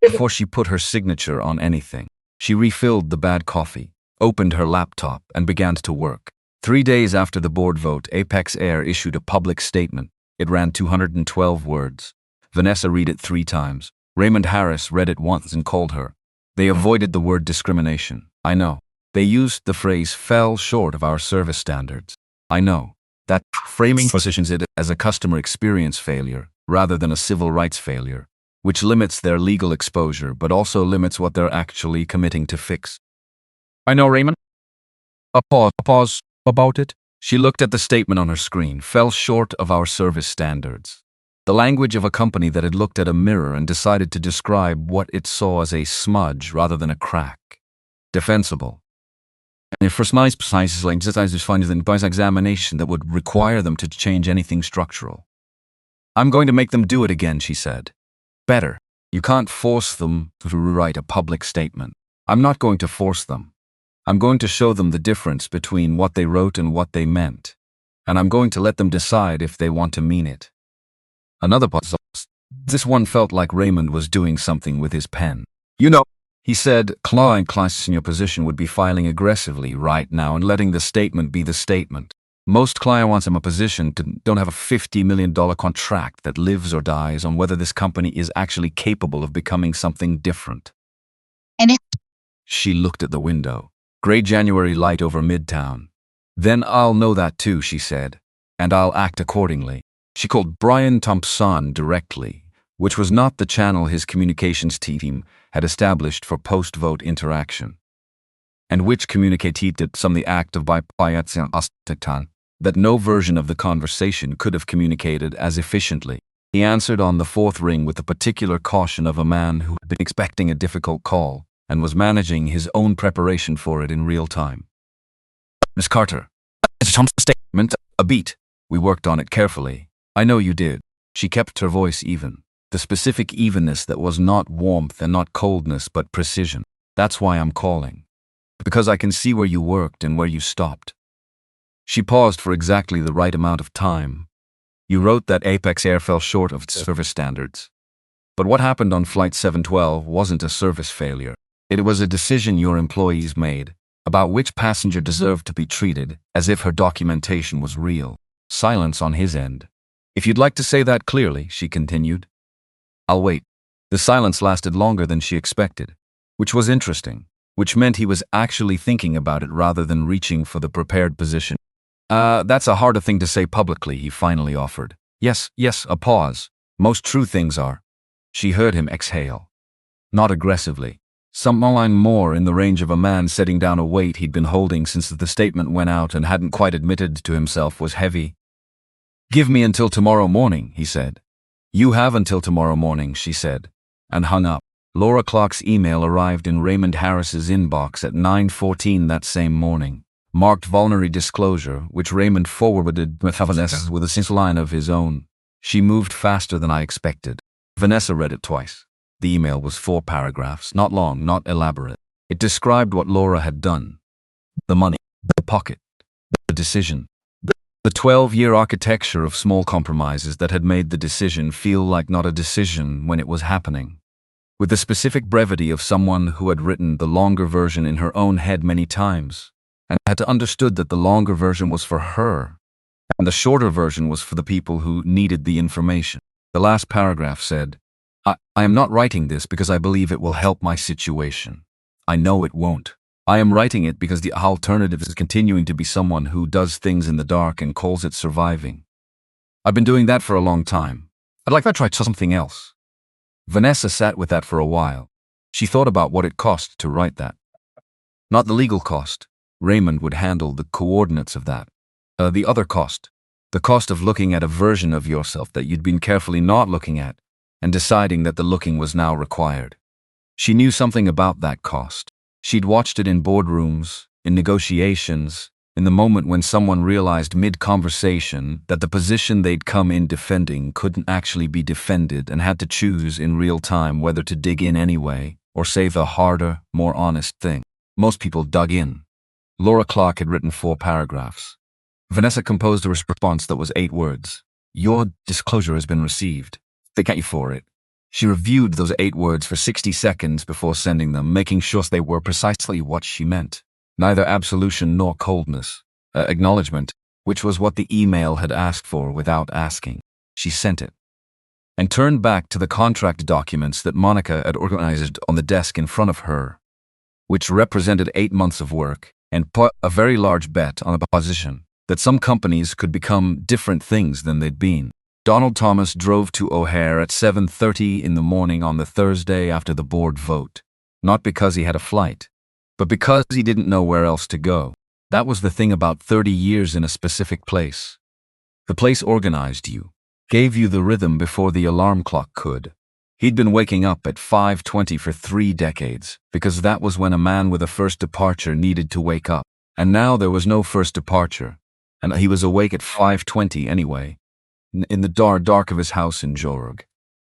before she put her signature on anything. She refilled the bad coffee, opened her laptop, and began to work. 3 days after the board vote, Apex Air issued a public statement. It ran 212 words. Vanessa read it 3 times. Raymond Harris read it once and called her. They avoided the word discrimination. I know. They used the phrase fell short of our service standards. I know. That framing positions it as a customer experience failure rather than a civil rights failure, which limits their legal exposure but also limits what they're actually committing to fix. I know, Raymond. A pause about it. She looked at the statement on her screen. Fell short of our service standards. The language of a company that had looked at a mirror and decided to describe what it saw as a smudge rather than a crack. Defensible. And for smiles precisely finding an examination that would require them to change anything structural. I'm going to make them do it again, she said. Better. You can't force them to rewrite a public statement. I'm not going to force them. I'm going to show them the difference between what they wrote and what they meant. And I'm going to let them decide if they want to mean it. Another pause. This one felt like Raymond was doing something with his pen. You know, he said, clients in your position would be filing aggressively right now and letting the statement be the statement. Most client wants in a position to don't have a $50 million contract that lives or dies on whether this company is actually capable of becoming something different. And She looked at the window. Gray January light over Midtown. Then I'll know that too, she said, and I'll act accordingly. She called Brian Thompson directly, which was not the channel his communications team had established for post-vote interaction, and which communicated some the act of that no version of the conversation could have communicated as efficiently. He answered on the fourth ring with the particular caution of a man who had been expecting a difficult call and was managing his own preparation for it in real time. Miss Carter, it's a statement, a beat. We worked on it carefully. I know you did. She kept her voice even. The specific evenness that was not warmth and not coldness but precision. That's why I'm calling. Because I can see where you worked and where you stopped. She paused for exactly the right amount of time. You wrote that Apex Air fell short of its service standards. But what happened on Flight 712 wasn't a service failure. It was a decision your employees made about which passenger deserved to be treated as if her documentation was real. Silence on his end. If you'd like to say that clearly, she continued. I'll wait. The silence lasted longer than she expected, which was interesting, which meant he was actually thinking about it rather than reaching for the prepared position. That's a harder thing to say publicly, he finally offered. Yes, a pause. Most true things are. She heard him exhale. Not aggressively. Some line more in the range of a man setting down a weight he'd been holding since the statement went out and hadn't quite admitted to himself was heavy. Give me until tomorrow morning, he said. You have until tomorrow morning, she said, and hung up. Laura Clark's email arrived in Raymond Harris's inbox at 9:14 that same morning, marked vulnerary disclosure, which Raymond forwarded with Vanessa with a single line of his own. She moved faster than I expected. Vanessa read it twice. The email was 4 paragraphs, not long, not elaborate. It described what Laura had done. The money, the pocket, the decision. The 12-year architecture of small compromises that had made the decision feel like not a decision when it was happening. With the specific brevity of someone who had written the longer version in her own head many times, and had understood that the longer version was for her, and the shorter version was for the people who needed the information. The last paragraph said, I am not writing this because I believe it will help my situation. I know it won't. I am writing it because the alternative is continuing to be someone who does things in the dark and calls it surviving. I've been doing that for a long time. I'd like to try something else. Vanessa sat with that for a while. She thought about what it cost to write that. Not the legal cost. Raymond would handle the coordinates of that. The other cost. The cost of looking at a version of yourself that you'd been carefully not looking at, and deciding that the looking was now required. She knew something about that cost. She'd watched it in boardrooms, in negotiations, in the moment when someone realized mid-conversation that the position they'd come in defending couldn't actually be defended and had to choose in real time whether to dig in anyway or say the harder, more honest thing. Most people dug in. Laura Clark had written 4 paragraphs. Vanessa composed a response that was 8 words. Your disclosure has been received. Thank you for it. She reviewed those 8 words for 60 seconds before sending them, making sure they were precisely what she meant. Neither absolution nor coldness. Acknowledgement, which was what the email had asked for without asking. She sent it. And turned back to the contract documents that Monica had organized on the desk in front of her, which represented 8 months of work and put a very large bet on the position that some companies could become different things than they'd been. Donald Thomas drove to O'Hare at 7:30 in the morning on the Thursday after the board vote, not because he had a flight, but because he didn't know where else to go. That was the thing about 30 years in a specific place. The place organized you, gave you the rhythm before the alarm clock could. He'd been waking up at 5:20 for 3 decades, because that was when a man with a first departure needed to wake up. And now there was no first departure, and he was awake at 5:20 anyway, in the dark of his house in Jorug,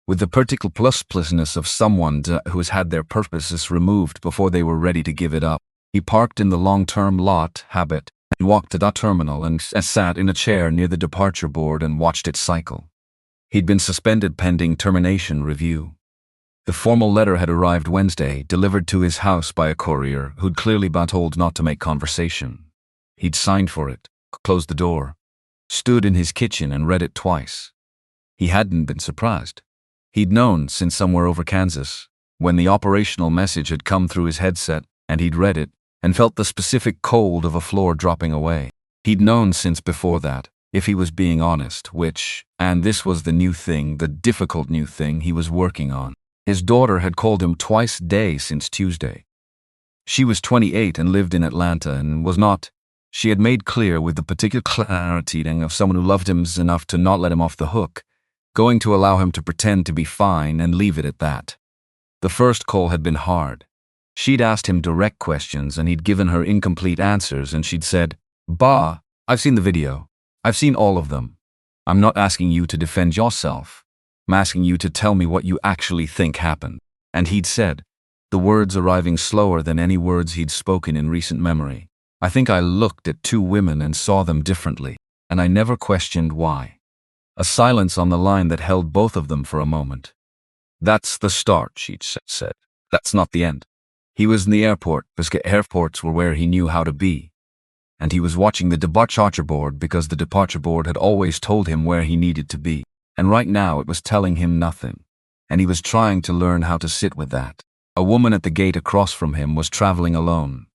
with the particular plusplusness of someone who has had their purposes removed before they were ready to give it up. He parked in the long-term lot habit and walked to that terminal and sat in a chair near the departure board and watched it cycle. He'd been suspended pending termination review. The formal letter had arrived Wednesday, delivered to his house by a courier who'd clearly been told not to make conversation. He'd signed for it, closed the door, stood in his kitchen and read it twice. He hadn't been surprised. He'd known since somewhere over Kansas, when the operational message had come through his headset, and he'd read it, and felt the specific cold of a floor dropping away. He'd known since before that, if he was being honest, and this was the new thing, the difficult new thing he was working on. His daughter had called him twice a day since Tuesday. She was 28 and lived in Atlanta and was not. She had made clear with the particular clarity of someone who loved him enough to not let him off the hook, going to allow him to pretend to be fine and leave it at that. The first call had been hard. She'd asked him direct questions and he'd given her incomplete answers, and she'd said, "Bah, I've seen the video. I've seen all of them. I'm not asking you to defend yourself. I'm asking you to tell me what you actually think happened." And he'd said, the words arriving slower than any words he'd spoken in recent memory, "I think I looked at 2 women and saw them differently, and I never questioned why." A silence on the line that held both of them for a moment. "That's the start," she'd said. "That's not the end." He was in the airport because airports were where he knew how to be. And he was watching the departure board because the departure board had always told him where he needed to be. And right now it was telling him nothing. And he was trying to learn how to sit with that. A woman at the gate across from him was traveling alone.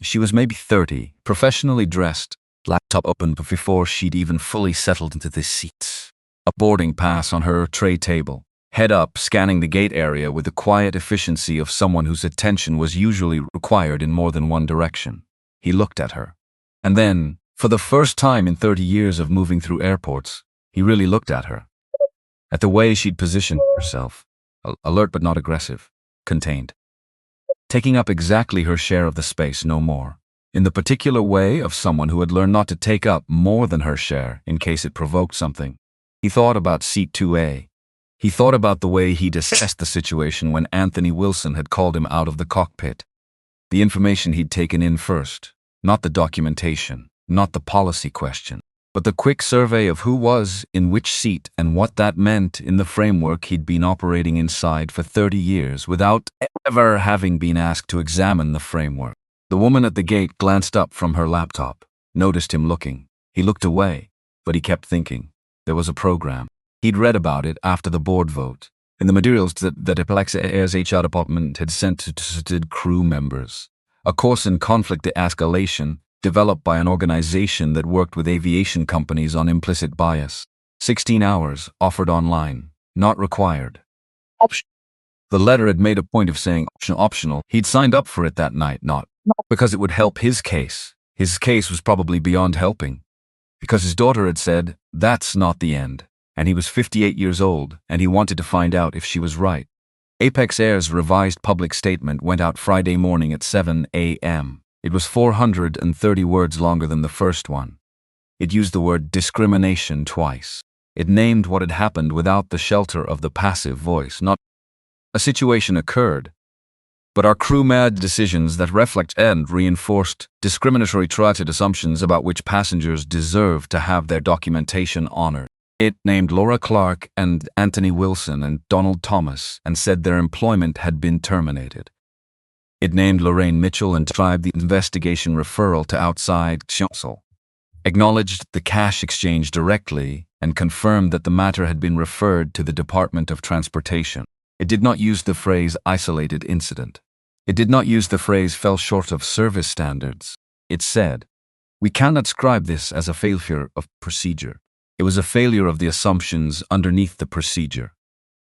She was maybe 30, professionally dressed, laptop open before she'd even fully settled into the seats. A boarding pass on her tray table, head up scanning the gate area with the quiet efficiency of someone whose attention was usually required in more than one direction. He looked at her. And then, for the first time in 30 years of moving through airports, he really looked at her. At the way she'd positioned herself, alert but not aggressive, contained. Taking up exactly her share of the space, no more. In the particular way of someone who had learned not to take up more than her share in case it provoked something. He thought about seat 2A. He thought about the way he'd assessed the situation when Anthony Wilson had called him out of the cockpit. The information he'd taken in first. Not the documentation, not the policy question, but the quick survey of who was in which seat and what that meant in the framework he'd been operating inside for 30 years without ever having been asked to examine the framework. The woman at the gate glanced up from her laptop, noticed him looking. He looked away, but he kept thinking. There was a program. He'd read about it after the board vote, in the materials that Alexa Air's HR department had sent to crew members. A course in conflict escalation, developed by an organization that worked with aviation companies on implicit bias. 16 hours, offered online, not required. Optional. The letter had made a point of saying optional. He'd signed up for it that night, not because it would help his case. His case was probably beyond helping. Because his daughter had said, that's not the end. And he was 58 years old, and he wanted to find out if she was right. Apex Air's revised public statement went out Friday morning at 7 a.m. It was 430 words longer than the first one. It used the word discrimination twice. It named what had happened without the shelter of the passive voice. Not a situation occurred, but our crew made decisions that reflect and reinforced discriminatory treated assumptions about which passengers deserve to have their documentation honored. It named Laura Clark and Anthony Wilson and Donald Thomas and said their employment had been terminated. It named Lorraine Mitchell and tried the investigation referral to outside counsel, acknowledged the cash exchange directly, and confirmed that the matter had been referred to the Department of Transportation. It did not use the phrase isolated incident. It did not use the phrase fell short of service standards. It said, we cannot describe this as a failure of procedure. It was a failure of the assumptions underneath the procedure.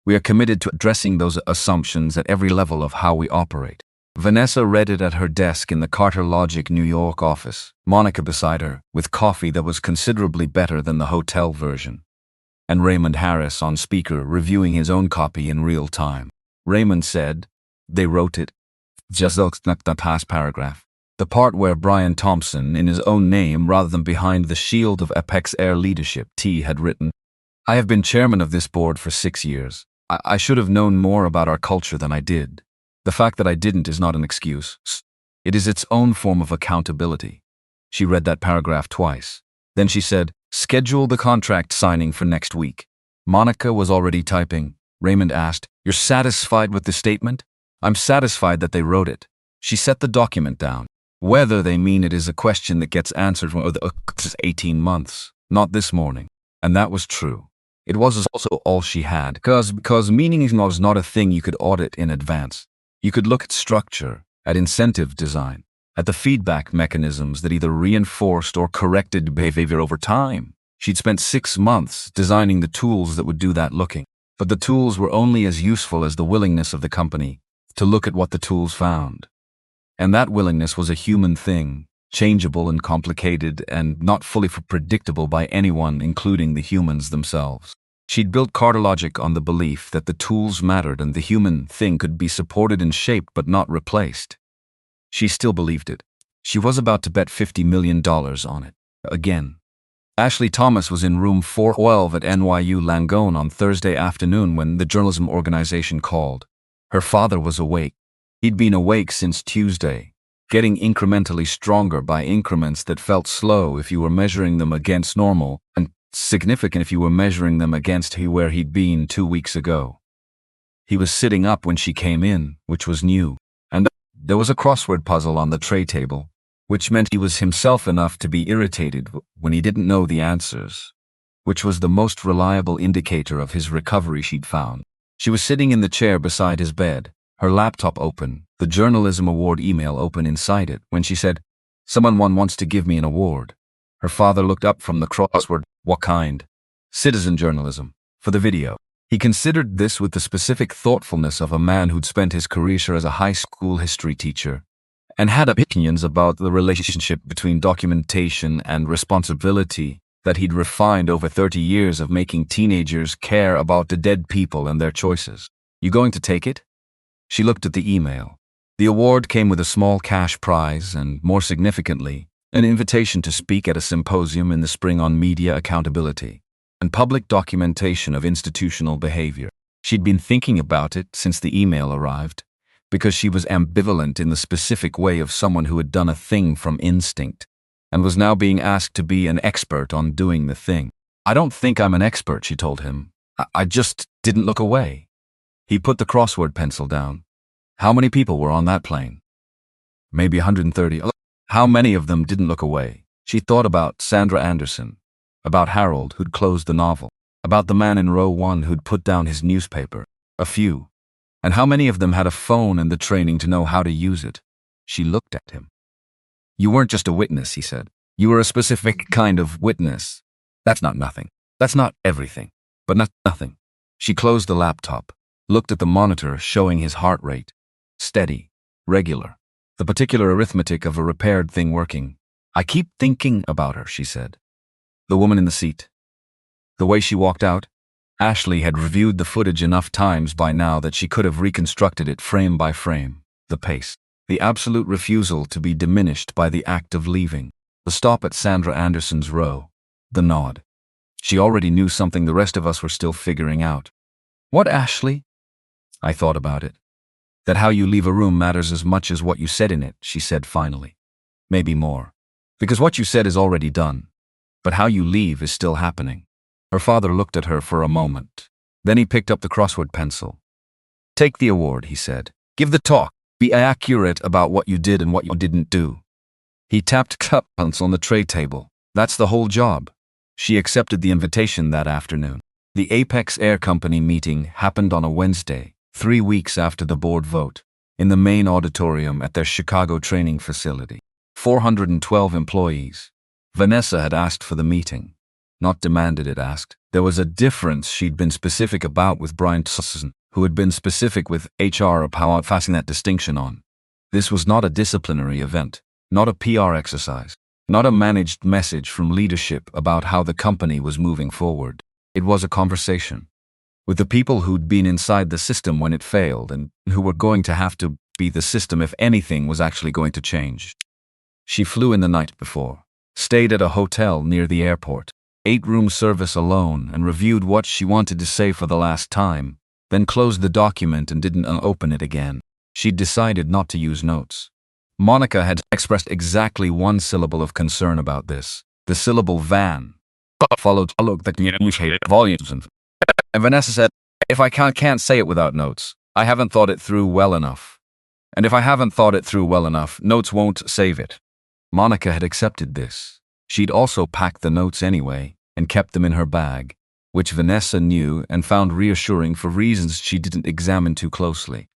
We are committed to addressing those assumptions at every level of how we operate. Vanessa read it at her desk in the Carter Logic New York office, Monica beside her, with coffee that was considerably better than the hotel version. and Raymond Harris on speaker reviewing his own copy in real time. Raymond said, "They wrote it. Just the past paragraph. The part where Brian Thompson, in his own name rather than behind the shield of Apex Air Leadership, had written, I have been chairman of this board for 6 years. I should have known more about our culture than I did. The fact that I didn't is not an excuse. It is its own form of accountability." She read that paragraph twice. Then she said, "Schedule the contract signing for next week." Monica was already typing. Raymond asked, "You're satisfied with the statement?" "I'm satisfied that they wrote it." She set the document down. "Whether they mean it is a question that gets answered for 18 months, not this morning." And that was true. It was also all she had, because meaning was not a thing you could audit in advance. You could look at structure, at incentive design, at the feedback mechanisms that either reinforced or corrected behavior over time. She'd spent 6 months designing the tools that would do that looking. But the tools were only as useful as the willingness of the company to look at what the tools found. And that willingness was a human thing, changeable and complicated and not fully predictable by anyone, including the humans themselves. She'd built Carter logic on the belief that the tools mattered and the human thing could be supported and shaped but not replaced. She still believed it. She was about to bet $50 million on it. Again. Ashley Thomas was in room 412 at NYU Langone on Thursday afternoon when the journalism organization called. Her father was awake. He'd been awake since Tuesday, getting incrementally stronger by increments that felt slow if you were measuring them against normal, and significant if you were measuring them against where he'd been 2 weeks ago. He was sitting up when she came in, which was new, and there was a crossword puzzle on the tray table, which meant he was himself enough to be irritated when he didn't know the answers, which was the most reliable indicator of his recovery she'd found. She was sitting in the chair beside his bed, her laptop open, the journalism award email open inside it, when she said, "Someone wants to give me an award." Her father looked up from the crossword. "What kind?" "Citizen journalism, for the video." He considered this with the specific thoughtfulness of a man who'd spent his career as a high school history teacher and had opinions about the relationship between documentation and responsibility that he'd refined over 30 years of making teenagers care about the dead people and their choices. "You going to take it?" She looked at the email. The award came with a small cash prize and, more significantly, an invitation to speak at a symposium in the spring on media accountability and public documentation of institutional behavior. She'd been thinking about it since the email arrived, because she was ambivalent in the specific way of someone who had done a thing from instinct and was now being asked to be an expert on doing the thing. "I don't think I'm an expert," she told him. I just didn't look away." He put the crossword pencil down. "How many people were on that plane?" "Maybe 130. How many of them didn't look away?" She thought about Sandra Anderson, about Harold, who'd closed the novel, about the man in row 1 who'd put down his newspaper. A few. And how many of them had a phone and the training to know how to use it? She looked at him. "You weren't just a witness," he said. "You were a specific kind of witness. That's not nothing. That's not everything, but not nothing." She closed the laptop, looked at the monitor showing his heart rate. Steady, regular, the particular arithmetic of a repaired thing working. "I keep thinking about her," she said. The woman in the seat. The way she walked out. Ashley had reviewed the footage enough times by now that she could have reconstructed it frame by frame. The pace. The absolute refusal to be diminished by the act of leaving. The stop at Sandra Anderson's row. The nod. She already knew something the rest of us were still figuring out. "What, Ashley?" "I thought about it. That how you leave a room matters as much as what you said in it," she said finally. "Maybe more. Because what you said is already done. But how you leave is still happening." Her father looked at her for a moment. Then he picked up the crossword pencil. "Take the award," he said. "Give the talk. Be accurate about what you did and what you didn't do." He tapped pencil on the tray table. That's the whole job. She accepted the invitation that afternoon. The Apex Air Company meeting happened on a Wednesday, 3 weeks after the board vote, in the main auditorium at their Chicago training facility. 412 employees. Vanessa had asked for the meeting. Not demanded it, asked. There was a difference she'd been specific about with Brian Thompson, who had been specific with HR about passing that distinction on. This was not a disciplinary event, not a PR exercise, not a managed message from leadership about how the company was moving forward. It was a conversation with the people who'd been inside the system when it failed and who were going to have to be the system if anything was actually going to change. She flew in the night before, stayed at a hotel near the airport, ate room service alone and reviewed what she wanted to say for the last time, then closed the document and didn't open it again. She'd decided not to use notes. Monica had expressed exactly one syllable of concern about this, the syllable van, followed a look that communicated volumes. And Vanessa said, if I can't say it without notes, I haven't thought it through well enough. And if I haven't thought it through well enough, notes won't save it. Monica had accepted this. She'd also packed the notes anyway and kept them in her bag, which Vanessa knew and found reassuring for reasons she didn't examine too closely.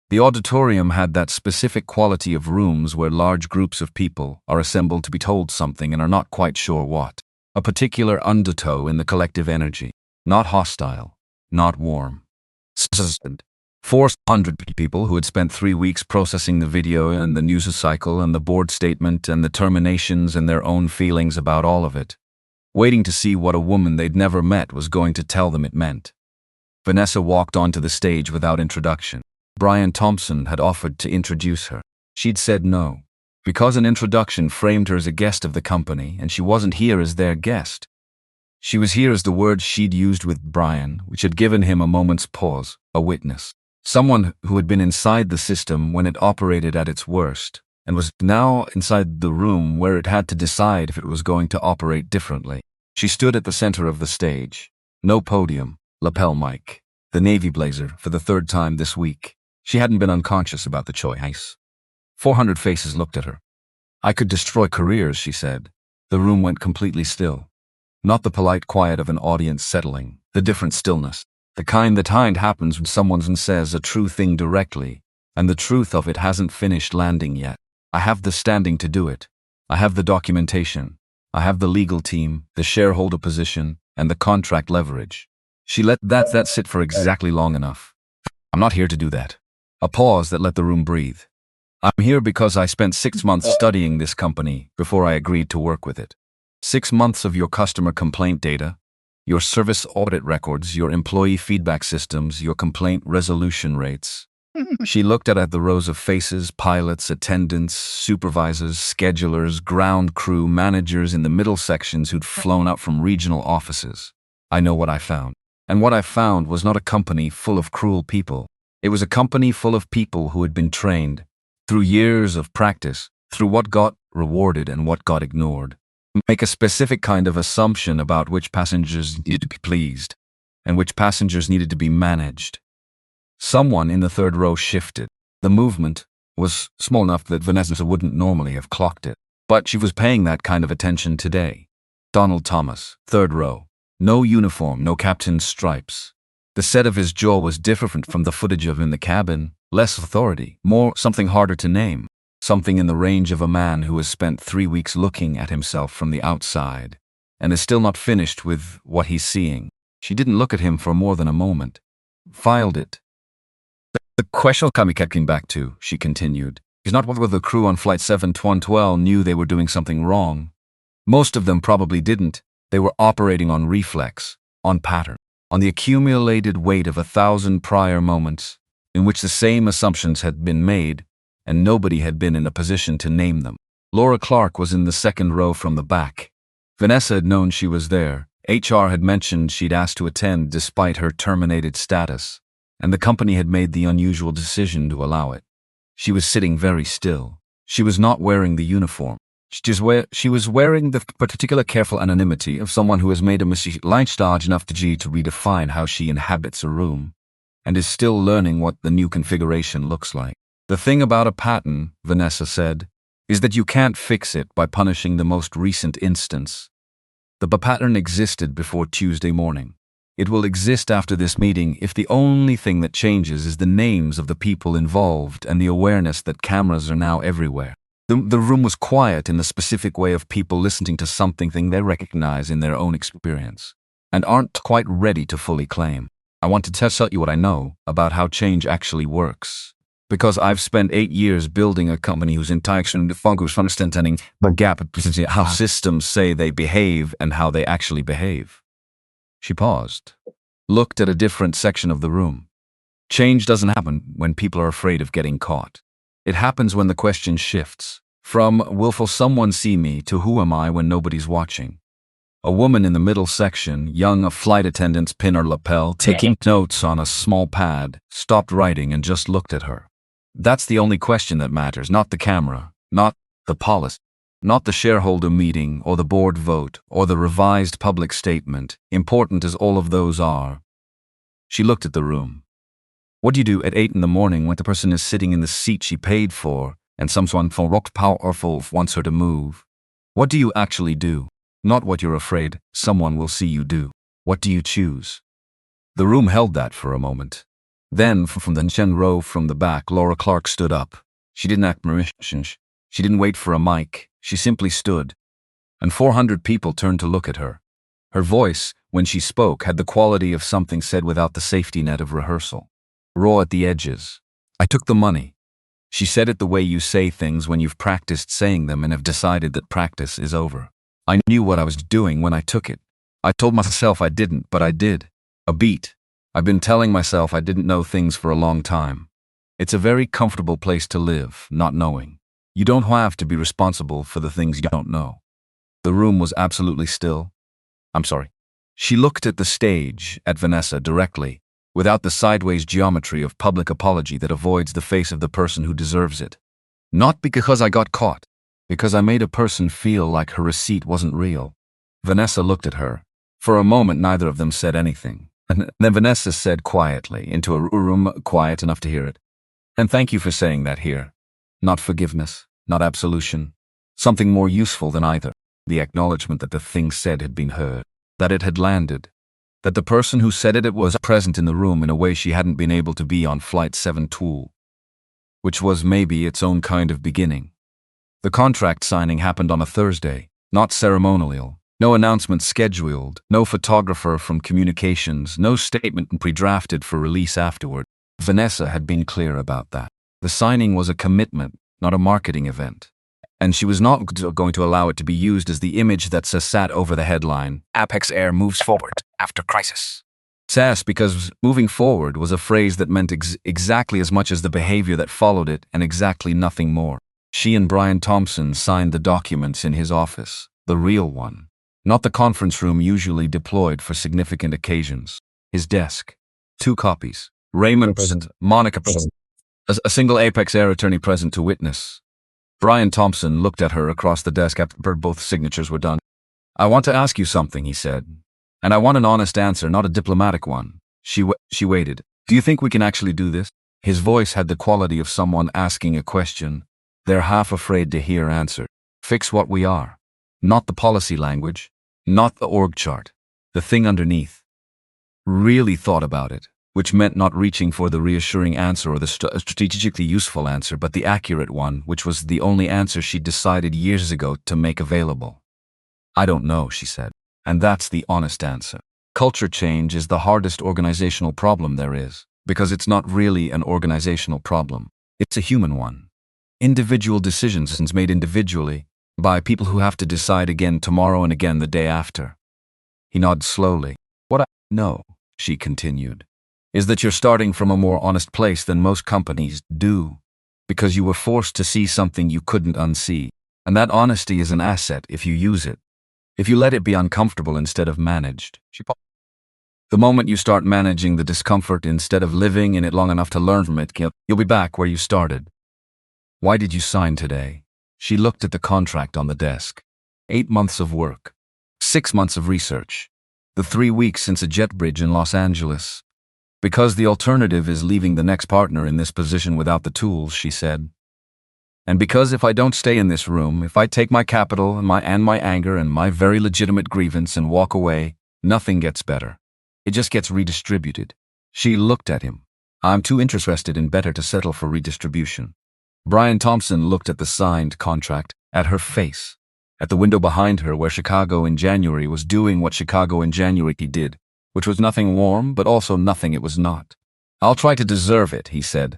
The auditorium had that specific quality of rooms where large groups of people are assembled to be told something and are not quite sure what. A particular undertow in the collective energy. Not hostile, not warm. 400 people who had spent 3 weeks processing the video and the news cycle and the board statement and the terminations and their own feelings about all of it, waiting to see what a woman they'd never met was going to tell them it meant. Vanessa walked onto the stage without introduction. Brian Thompson had offered to introduce her. She'd said no, because an introduction framed her as a guest of the company, and she wasn't here as their guest. She was here as the word she'd used with Brian, which had given him a moment's pause, a witness. Someone who had been inside the system when it operated at its worst, and was now inside the room where it had to decide if it was going to operate differently. She stood at the center of the stage. No podium, lapel mic, the navy blazer for the third time this week. She hadn't been unconscious about the choice. 400 faces looked at her. I could destroy careers, she said. The room went completely still. Not the polite quiet of an audience settling, the different stillness. The kind that happens when someone says a true thing directly, and the truth of it hasn't finished landing yet. I have the standing to do it. I have the documentation. I have the legal team, the shareholder position, and the contract leverage. She let that sit for exactly long enough. I'm not here to do that. A pause that let the room breathe. I'm here because I spent 6 months studying this company before I agreed to work with it. 6 months of your customer complaint data, your service audit records, your employee feedback systems, your complaint resolution rates. She looked at the rows of faces, pilots, attendants, supervisors, schedulers, ground crew, managers in the middle sections who'd flown up from regional offices. I know what I found. And what I found was not a company full of cruel people. It was a company full of people who had been trained, through years of practice, through what got rewarded and what got ignored. Make a specific kind of assumption about which passengers needed to be pleased and which passengers needed to be managed. Someone in the third row shifted. The movement was small enough that Vanessa wouldn't normally have clocked it, but she was paying that kind of attention today. Donald Thomas, third row. No uniform, no captain's stripes. The set of his jaw was different from the footage of him in the cabin. Less authority, more something harder to name. Something in the range of a man who has spent 3 weeks looking at himself from the outside and is still not finished with what he's seeing. She didn't look at him for more than a moment. Filed it. The question I'm getting back to, she continued, is not whether the crew on Flight 712 knew they were doing something wrong. Most of them probably didn't. They were operating on reflex, on pattern, on the accumulated weight of 1,000 prior moments in which the same assumptions had been made and nobody had been in a position to name them. Laura Clark was in the second row from the back. Vanessa had known she was there. HR had mentioned she'd asked to attend despite her terminated status, and the company had made the unusual decision to allow it. She was sitting very still. She was not wearing the uniform. She was wearing the particular careful anonymity of someone who has made a mistake large enough to redefine how she inhabits a room, and is still learning what the new configuration looks like. The thing about a pattern, Vanessa said, is that you can't fix it by punishing the most recent instance. The pattern existed before Tuesday morning. It will exist after this meeting if the only thing that changes is the names of the people involved and the awareness that cameras are now everywhere. The room was quiet in the specific way of people listening to something they recognize in their own experience and aren't quite ready to fully claim. I want to tell you what I know about how change actually works. Because I've spent 8 years building a company whose entire focus on understanding the gap between how systems say they behave and how they actually behave. She paused, looked at a different section of the room. Change doesn't happen when people are afraid of getting caught. It happens when the question shifts from will someone see me to who am I when nobody's watching. A woman in the middle section, young, a flight attendant's pin her lapel, taking notes on a small pad, stopped writing and just looked at her. That's the only question that matters, not the camera, not the policy, not the shareholder meeting or the board vote or the revised public statement, important as all of those are. She looked at the room. What do you do at 8 in the morning when the person is sitting in the seat she paid for and someone powerful wants her to move? What do you actually do? Not what you're afraid someone will see you do. What do you choose? The room held that for a moment. Then, from the Chen row from the back, Laura Clark stood up. She didn't act malicious. She didn't wait for a mic. She simply stood. And 400 people turned to look at her. Her voice, when she spoke, had the quality of something said without the safety net of rehearsal. Raw at the edges. I took the money. She said it the way you say things when you've practiced saying them and have decided that practice is over. I knew what I was doing when I took it. I told myself I didn't, but I did. A beat. I've been telling myself I didn't know things for a long time. It's a very comfortable place to live, not knowing. You don't have to be responsible for the things you don't know. The room was absolutely still. I'm sorry. She looked at the stage, at Vanessa directly, without the sideways geometry of public apology that avoids the face of the person who deserves it. Not because I got caught, because I made a person feel like her receipt wasn't real. Vanessa looked at her. For a moment, neither of them said anything. And then Vanessa said quietly, into a room quiet enough to hear it, and thank you for saying that here. Not forgiveness, not absolution. Something more useful than either. The acknowledgement that the thing said had been heard, that it had landed, that the person who said it was present in the room in a way she hadn't been able to be on Flight 7 which was maybe its own kind of beginning. The contract signing happened on a Thursday, not ceremonial, no announcement scheduled, no photographer from communications, no statement pre-drafted for release afterward. Vanessa had been clear about that. The signing was a commitment, not a marketing event. And she was not going to allow it to be used as the image that sat over the headline, Apex Air moves forward after crisis. SAS because moving forward was a phrase that meant exactly as much as the behavior that followed it and exactly nothing more. She and Brian Thompson signed the documents in his office, the real one, not the conference room usually deployed for significant occasions. His desk. 2 copies. Raymond present, Monica present. A single Apex Air attorney present to witness. Brian Thompson looked at her across the desk after both signatures were done. I want to ask you something, he said. And I want an honest answer, not a diplomatic one. She waited. Do you think we can actually do this? His voice had the quality of someone asking a question they're half afraid to hear answered. Fix what we are. Not the policy language, not the org chart, the thing underneath. Really thought about it, which meant not reaching for the reassuring answer or the strategically useful answer, but the accurate one, which was the only answer she'd decided years ago to make available. I don't know, she said. And that's the honest answer. Culture change is the hardest organizational problem there is, because it's not really an organizational problem. It's a human one. Individual decisions made individually by people who have to decide again tomorrow and again the day after. He nodded slowly. What I know, she continued, is that you're starting from a more honest place than most companies do, because you were forced to see something you couldn't unsee. And that honesty is an asset if you use it. If you let it be uncomfortable instead of managed. The moment you start managing the discomfort instead of living in it long enough to learn from it, you'll be back where you started. Why did you sign today? She looked at the contract on the desk. 8 months of work. 6 months of research. The 3 weeks since a jet bridge in Los Angeles. Because the alternative is leaving the next partner in this position without the tools, she said. And because if I don't stay in this room, if I take my capital and my anger and my very legitimate grievance and walk away, nothing gets better. It just gets redistributed. She looked at him. I'm too interested in better to settle for redistribution. Brian Thompson looked at the signed contract, at her face, at the window behind her where Chicago in January was doing what Chicago in January did, which was nothing warm, but also nothing it was not. I'll try to deserve it, he said,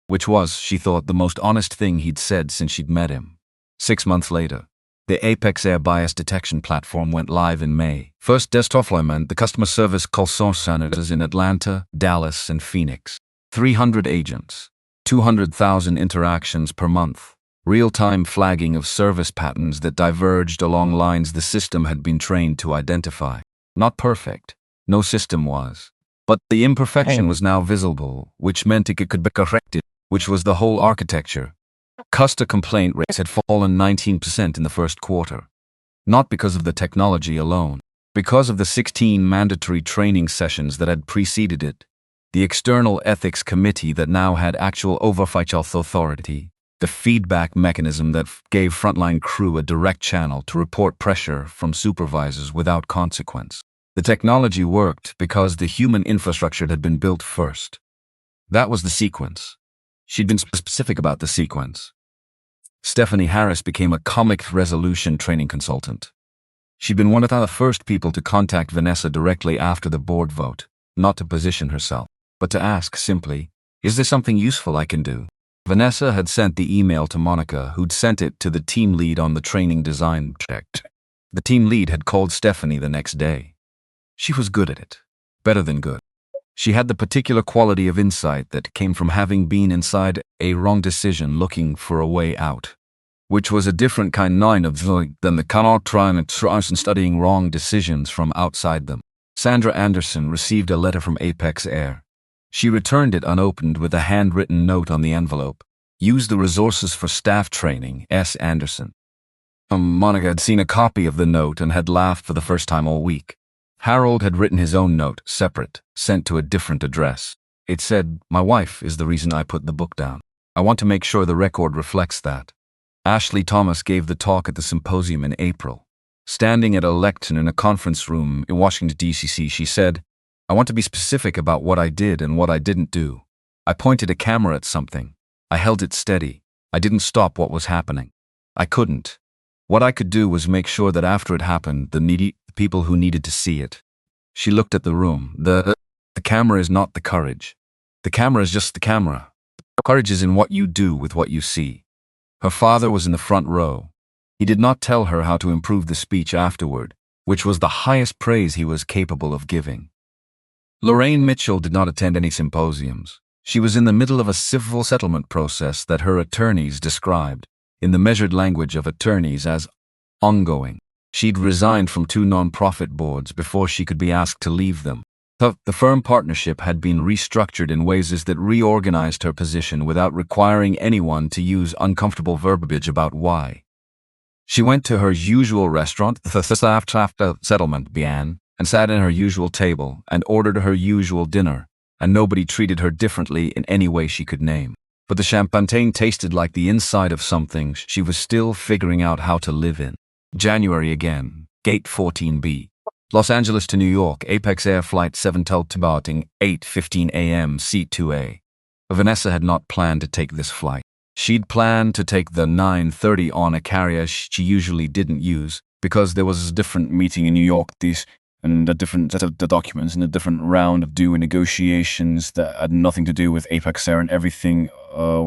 which was, she thought, the most honest thing he'd said since she'd met him. 6 months later. The Apex Air Bias Detection Platform went live in May. First desktop deployment, the customer service call centers in Atlanta, Dallas, and Phoenix. 300 agents. 200,000 interactions per month. Real-time flagging of service patterns that diverged along lines the system had been trained to identify. Not perfect. No system was. But the imperfection was now visible, which meant it could be corrected, which was the whole architecture. Customer complaint rates had fallen 19% in the first quarter. Not because of the technology alone, because of the 16 mandatory training sessions that had preceded it. The external ethics committee that now had actual oversight authority. The feedback mechanism that gave frontline crew a direct channel to report pressure from supervisors without consequence. The technology worked because the human infrastructure had been built first. That was the sequence. She'd been specific about the sequence. Stephanie Harris became a conflict resolution training consultant. She'd been one of the first people to contact Vanessa directly after the board vote, not to position herself, but to ask simply, "Is there something useful I can do?" Vanessa had sent the email to Monica, who'd sent it to the team lead on the training design project. The team lead had called Stephanie the next day. She was good at it. Better than good. She had the particular quality of insight that came from having been inside a wrong decision looking for a way out, which was a different kind of than the cannot try and studying wrong decisions from outside them. Sandra Anderson received a letter from Apex Air. She returned it unopened with a handwritten note on the envelope. Use the resources for staff training, S. Anderson. Monica had seen a copy of the note and had laughed for the first time all week. Harold had written his own note, separate, sent to a different address. It said, "My wife is the reason I put the book down. I want to make sure the record reflects that." Ashley Thomas gave the talk at the symposium in April. Standing at a lectern in a conference room in Washington, D.C., she said, "I want to be specific about what I did and what I didn't do. I pointed a camera at something. I held it steady. I didn't stop what was happening. I couldn't. What I could do was make sure that after it happened, the people who needed to see it." She looked at the room. The camera is not the courage. The camera is just the camera. Courage is in what you do with what you see. Her father was in the front row. He did not tell her how to improve the speech afterward, which was the highest praise he was capable of giving. Lorraine Mitchell did not attend any symposiums. She was in the middle of a civil settlement process that her attorneys described, in the measured language of attorneys, as ongoing. She'd resigned from 2 non-profit boards before she could be asked to leave them. The firm partnership had been restructured in ways that reorganized her position without requiring anyone to use uncomfortable verbiage about why. She went to her usual restaurant, the settlement began, and sat in her usual table and ordered her usual dinner, and nobody treated her differently in any way she could name. But the champagne tasted like the inside of something she was still figuring out how to live in. January again, Gate 14B. Los Angeles to New York, Apex Air Flight 7 departing 8:15 a.m. Seat 2A. Vanessa had not planned to take this flight. She'd planned to take the 9:30 on a carrier she usually didn't use, because there was a different meeting in New York and a different set of the documents and a different round of doing negotiations that had nothing to do with Apex Air and everything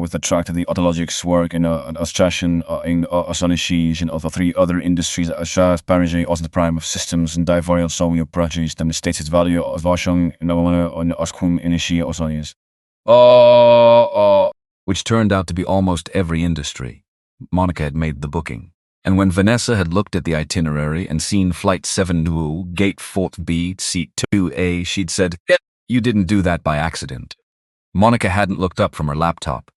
with the track to the autologics work in Austrasian in Australian and other 3 other industries that are Paris as the prime of systems and diverse Soviet projects that the states value of Washington and Oskum Energy Australians. Which turned out to be almost every industry. Monica had made the booking. And when Vanessa had looked at the itinerary and seen Flight 7 New, Gate 4B, Seat 2A, she'd said, "You didn't do that by accident." Monica hadn't looked up from her laptop.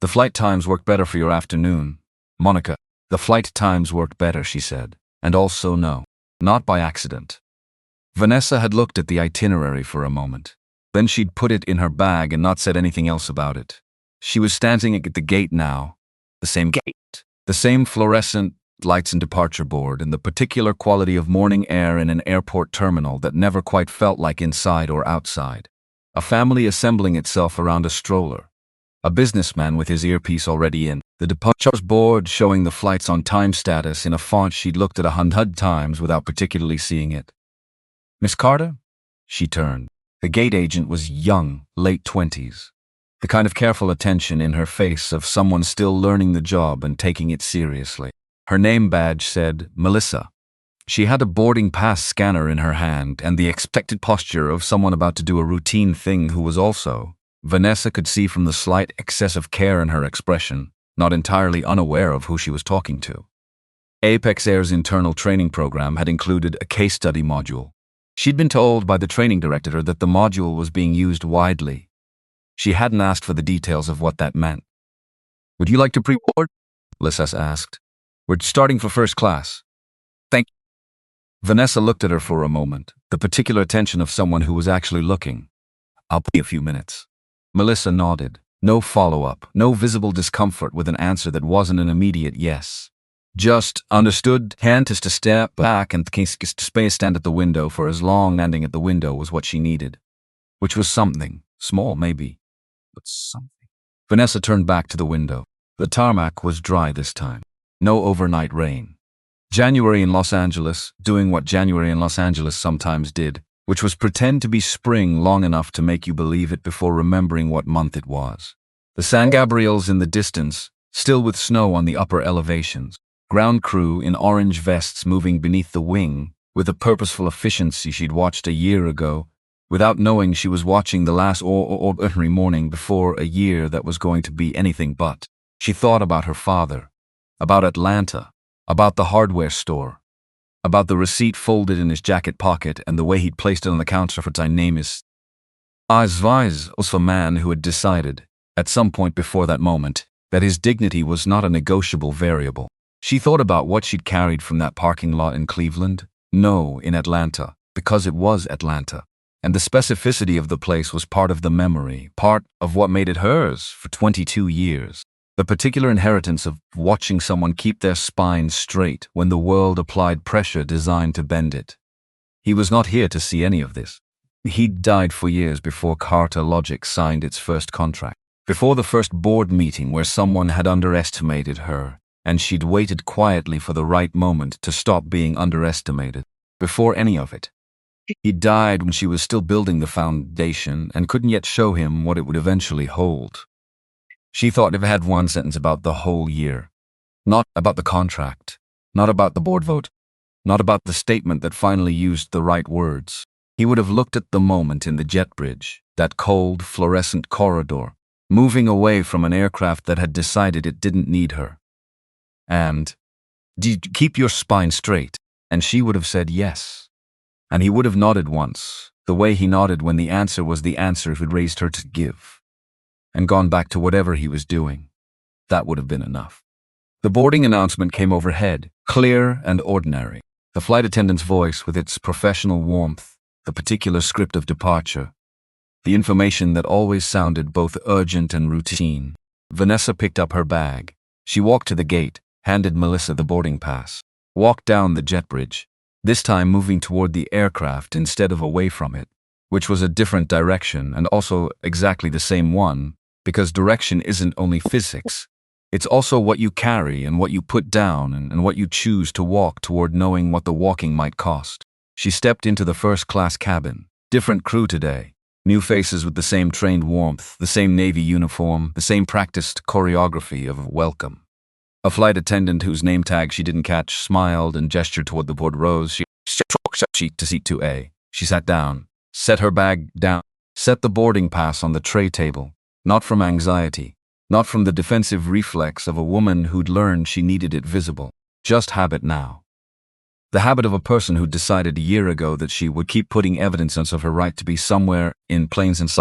"The flight times work better for your afternoon." "Monica, the flight times worked better," she said. "And also no, not by accident." Vanessa had looked at the itinerary for a moment. Then she'd put it in her bag and not said anything else about it. She was standing at the gate now. The same gate. The same fluorescent lights and departure board, and the particular quality of morning air in an airport terminal that never quite felt like inside or outside. A family assembling itself around a stroller. A businessman with his earpiece already in. The departures board showing the flights on time status in a font she'd looked at 100 times without particularly seeing it. "Miss Carter?" She turned. The gate agent was young, late 20s. The kind of careful attention in her face of someone still learning the job and taking it seriously. Her name badge said Melissa. She had a boarding pass scanner in her hand and the expected posture of someone about to do a routine thing who was also, Vanessa could see from the slight excess of care in her expression, not entirely unaware of who she was talking to. Apex Air's internal training program had included a case study module. She'd been told by the training director that the module was being used widely. She hadn't asked for the details of what that meant. "Would you like to pre-board?" Melissa asked. "We're starting for first class." "Thank you." Vanessa looked at her for a moment, the particular attention of someone who was actually looking. "I'll be a few minutes." Melissa nodded. No follow-up, no visible discomfort with an answer that wasn't an immediate yes. Just understood, hand is to step back and space stand at the window for as long standing at the window was what she needed. Which was something, small maybe, but something. Vanessa turned back to the window. The tarmac was dry this time. No overnight rain. January in Los Angeles, doing what January in Los Angeles sometimes did, which was pretend to be spring long enough to make you believe it before remembering what month it was. The San Gabriels in the distance, still with snow on the upper elevations. Ground crew in orange vests moving beneath the wing with a purposeful efficiency she'd watched a year ago, without knowing she was watching the last ordinary morning before a year that was going to be anything but. She thought about her father, about Atlanta, about the hardware store, about the receipt folded in his jacket pocket and the way he'd placed it on the counter for sein name is. Weiss was a man who had decided, at some point before that moment, that his dignity was not a negotiable variable. She thought about what she'd carried from that parking lot in Cleveland, no, in Atlanta, because it was Atlanta. And the specificity of the place was part of the memory, part of what made it hers for 22 years. The particular inheritance of watching someone keep their spine straight when the world applied pressure designed to bend it. He was not here to see any of this. He'd died for years before Carter Logic signed its first contract, before the first board meeting where someone had underestimated her, and she'd waited quietly for the right moment to stop being underestimated, before any of it. He died when she was still building the foundation and couldn't yet show him what it would eventually hold. She thought if it had one sentence about the whole year, not about the contract, not about the board vote, not about the statement that finally used the right words, he would have looked at the moment in the jet bridge, that cold, fluorescent corridor, moving away from an aircraft that had decided it didn't need her. And, "Do you keep your spine straight?" And she would have said yes. And he would have nodded once, the way he nodded when the answer was the answer he'd raised her to give, and gone back to whatever he was doing. That would have been enough. The boarding announcement came overhead, clear and ordinary. The flight attendant's voice with its professional warmth, the particular script of departure, the information that always sounded both urgent and routine. Vanessa picked up her bag. She walked to the gate, handed Melissa the boarding pass, walked down the jet bridge, this time moving toward the aircraft instead of away from it, which was a different direction and also exactly the same one, because direction isn't only physics. It's also what you carry and what you put down and what you choose to walk toward knowing what the walking might cost. She stepped into the first-class cabin. Different crew today. New faces with the same trained warmth, the same Navy uniform, the same practiced choreography of welcome. A flight attendant whose name tag she didn't catch smiled and gestured toward the board rows. She sheet to seat 2A. She sat down, set her bag down, set the boarding pass on the tray table, not from anxiety, not from the defensive reflex of a woman who'd learned she needed it visible, just habit now. The habit of a person who'd decided a year ago that she would keep putting evidence of her right to be somewhere in planes and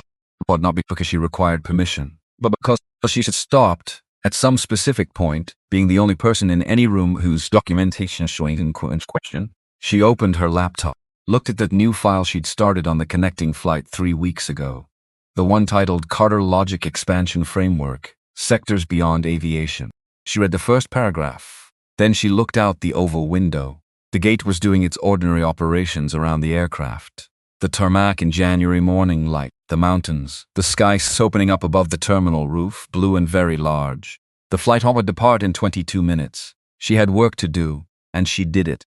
but not because she required permission, but because she had stopped at some specific point, being the only person in any room whose documentation showing in question. She opened her laptop, looked at the new file she'd started on the connecting flight 3 weeks ago, the one titled Carter Logic Expansion Framework, Sectors Beyond Aviation. She read the first paragraph. Then she looked out the oval window. The gate was doing its ordinary operations around the aircraft. The tarmac in January morning light, the mountains, the sky opening up above the terminal roof, blue and very large. The flight would depart in 22 minutes. She had work to do, and she did it.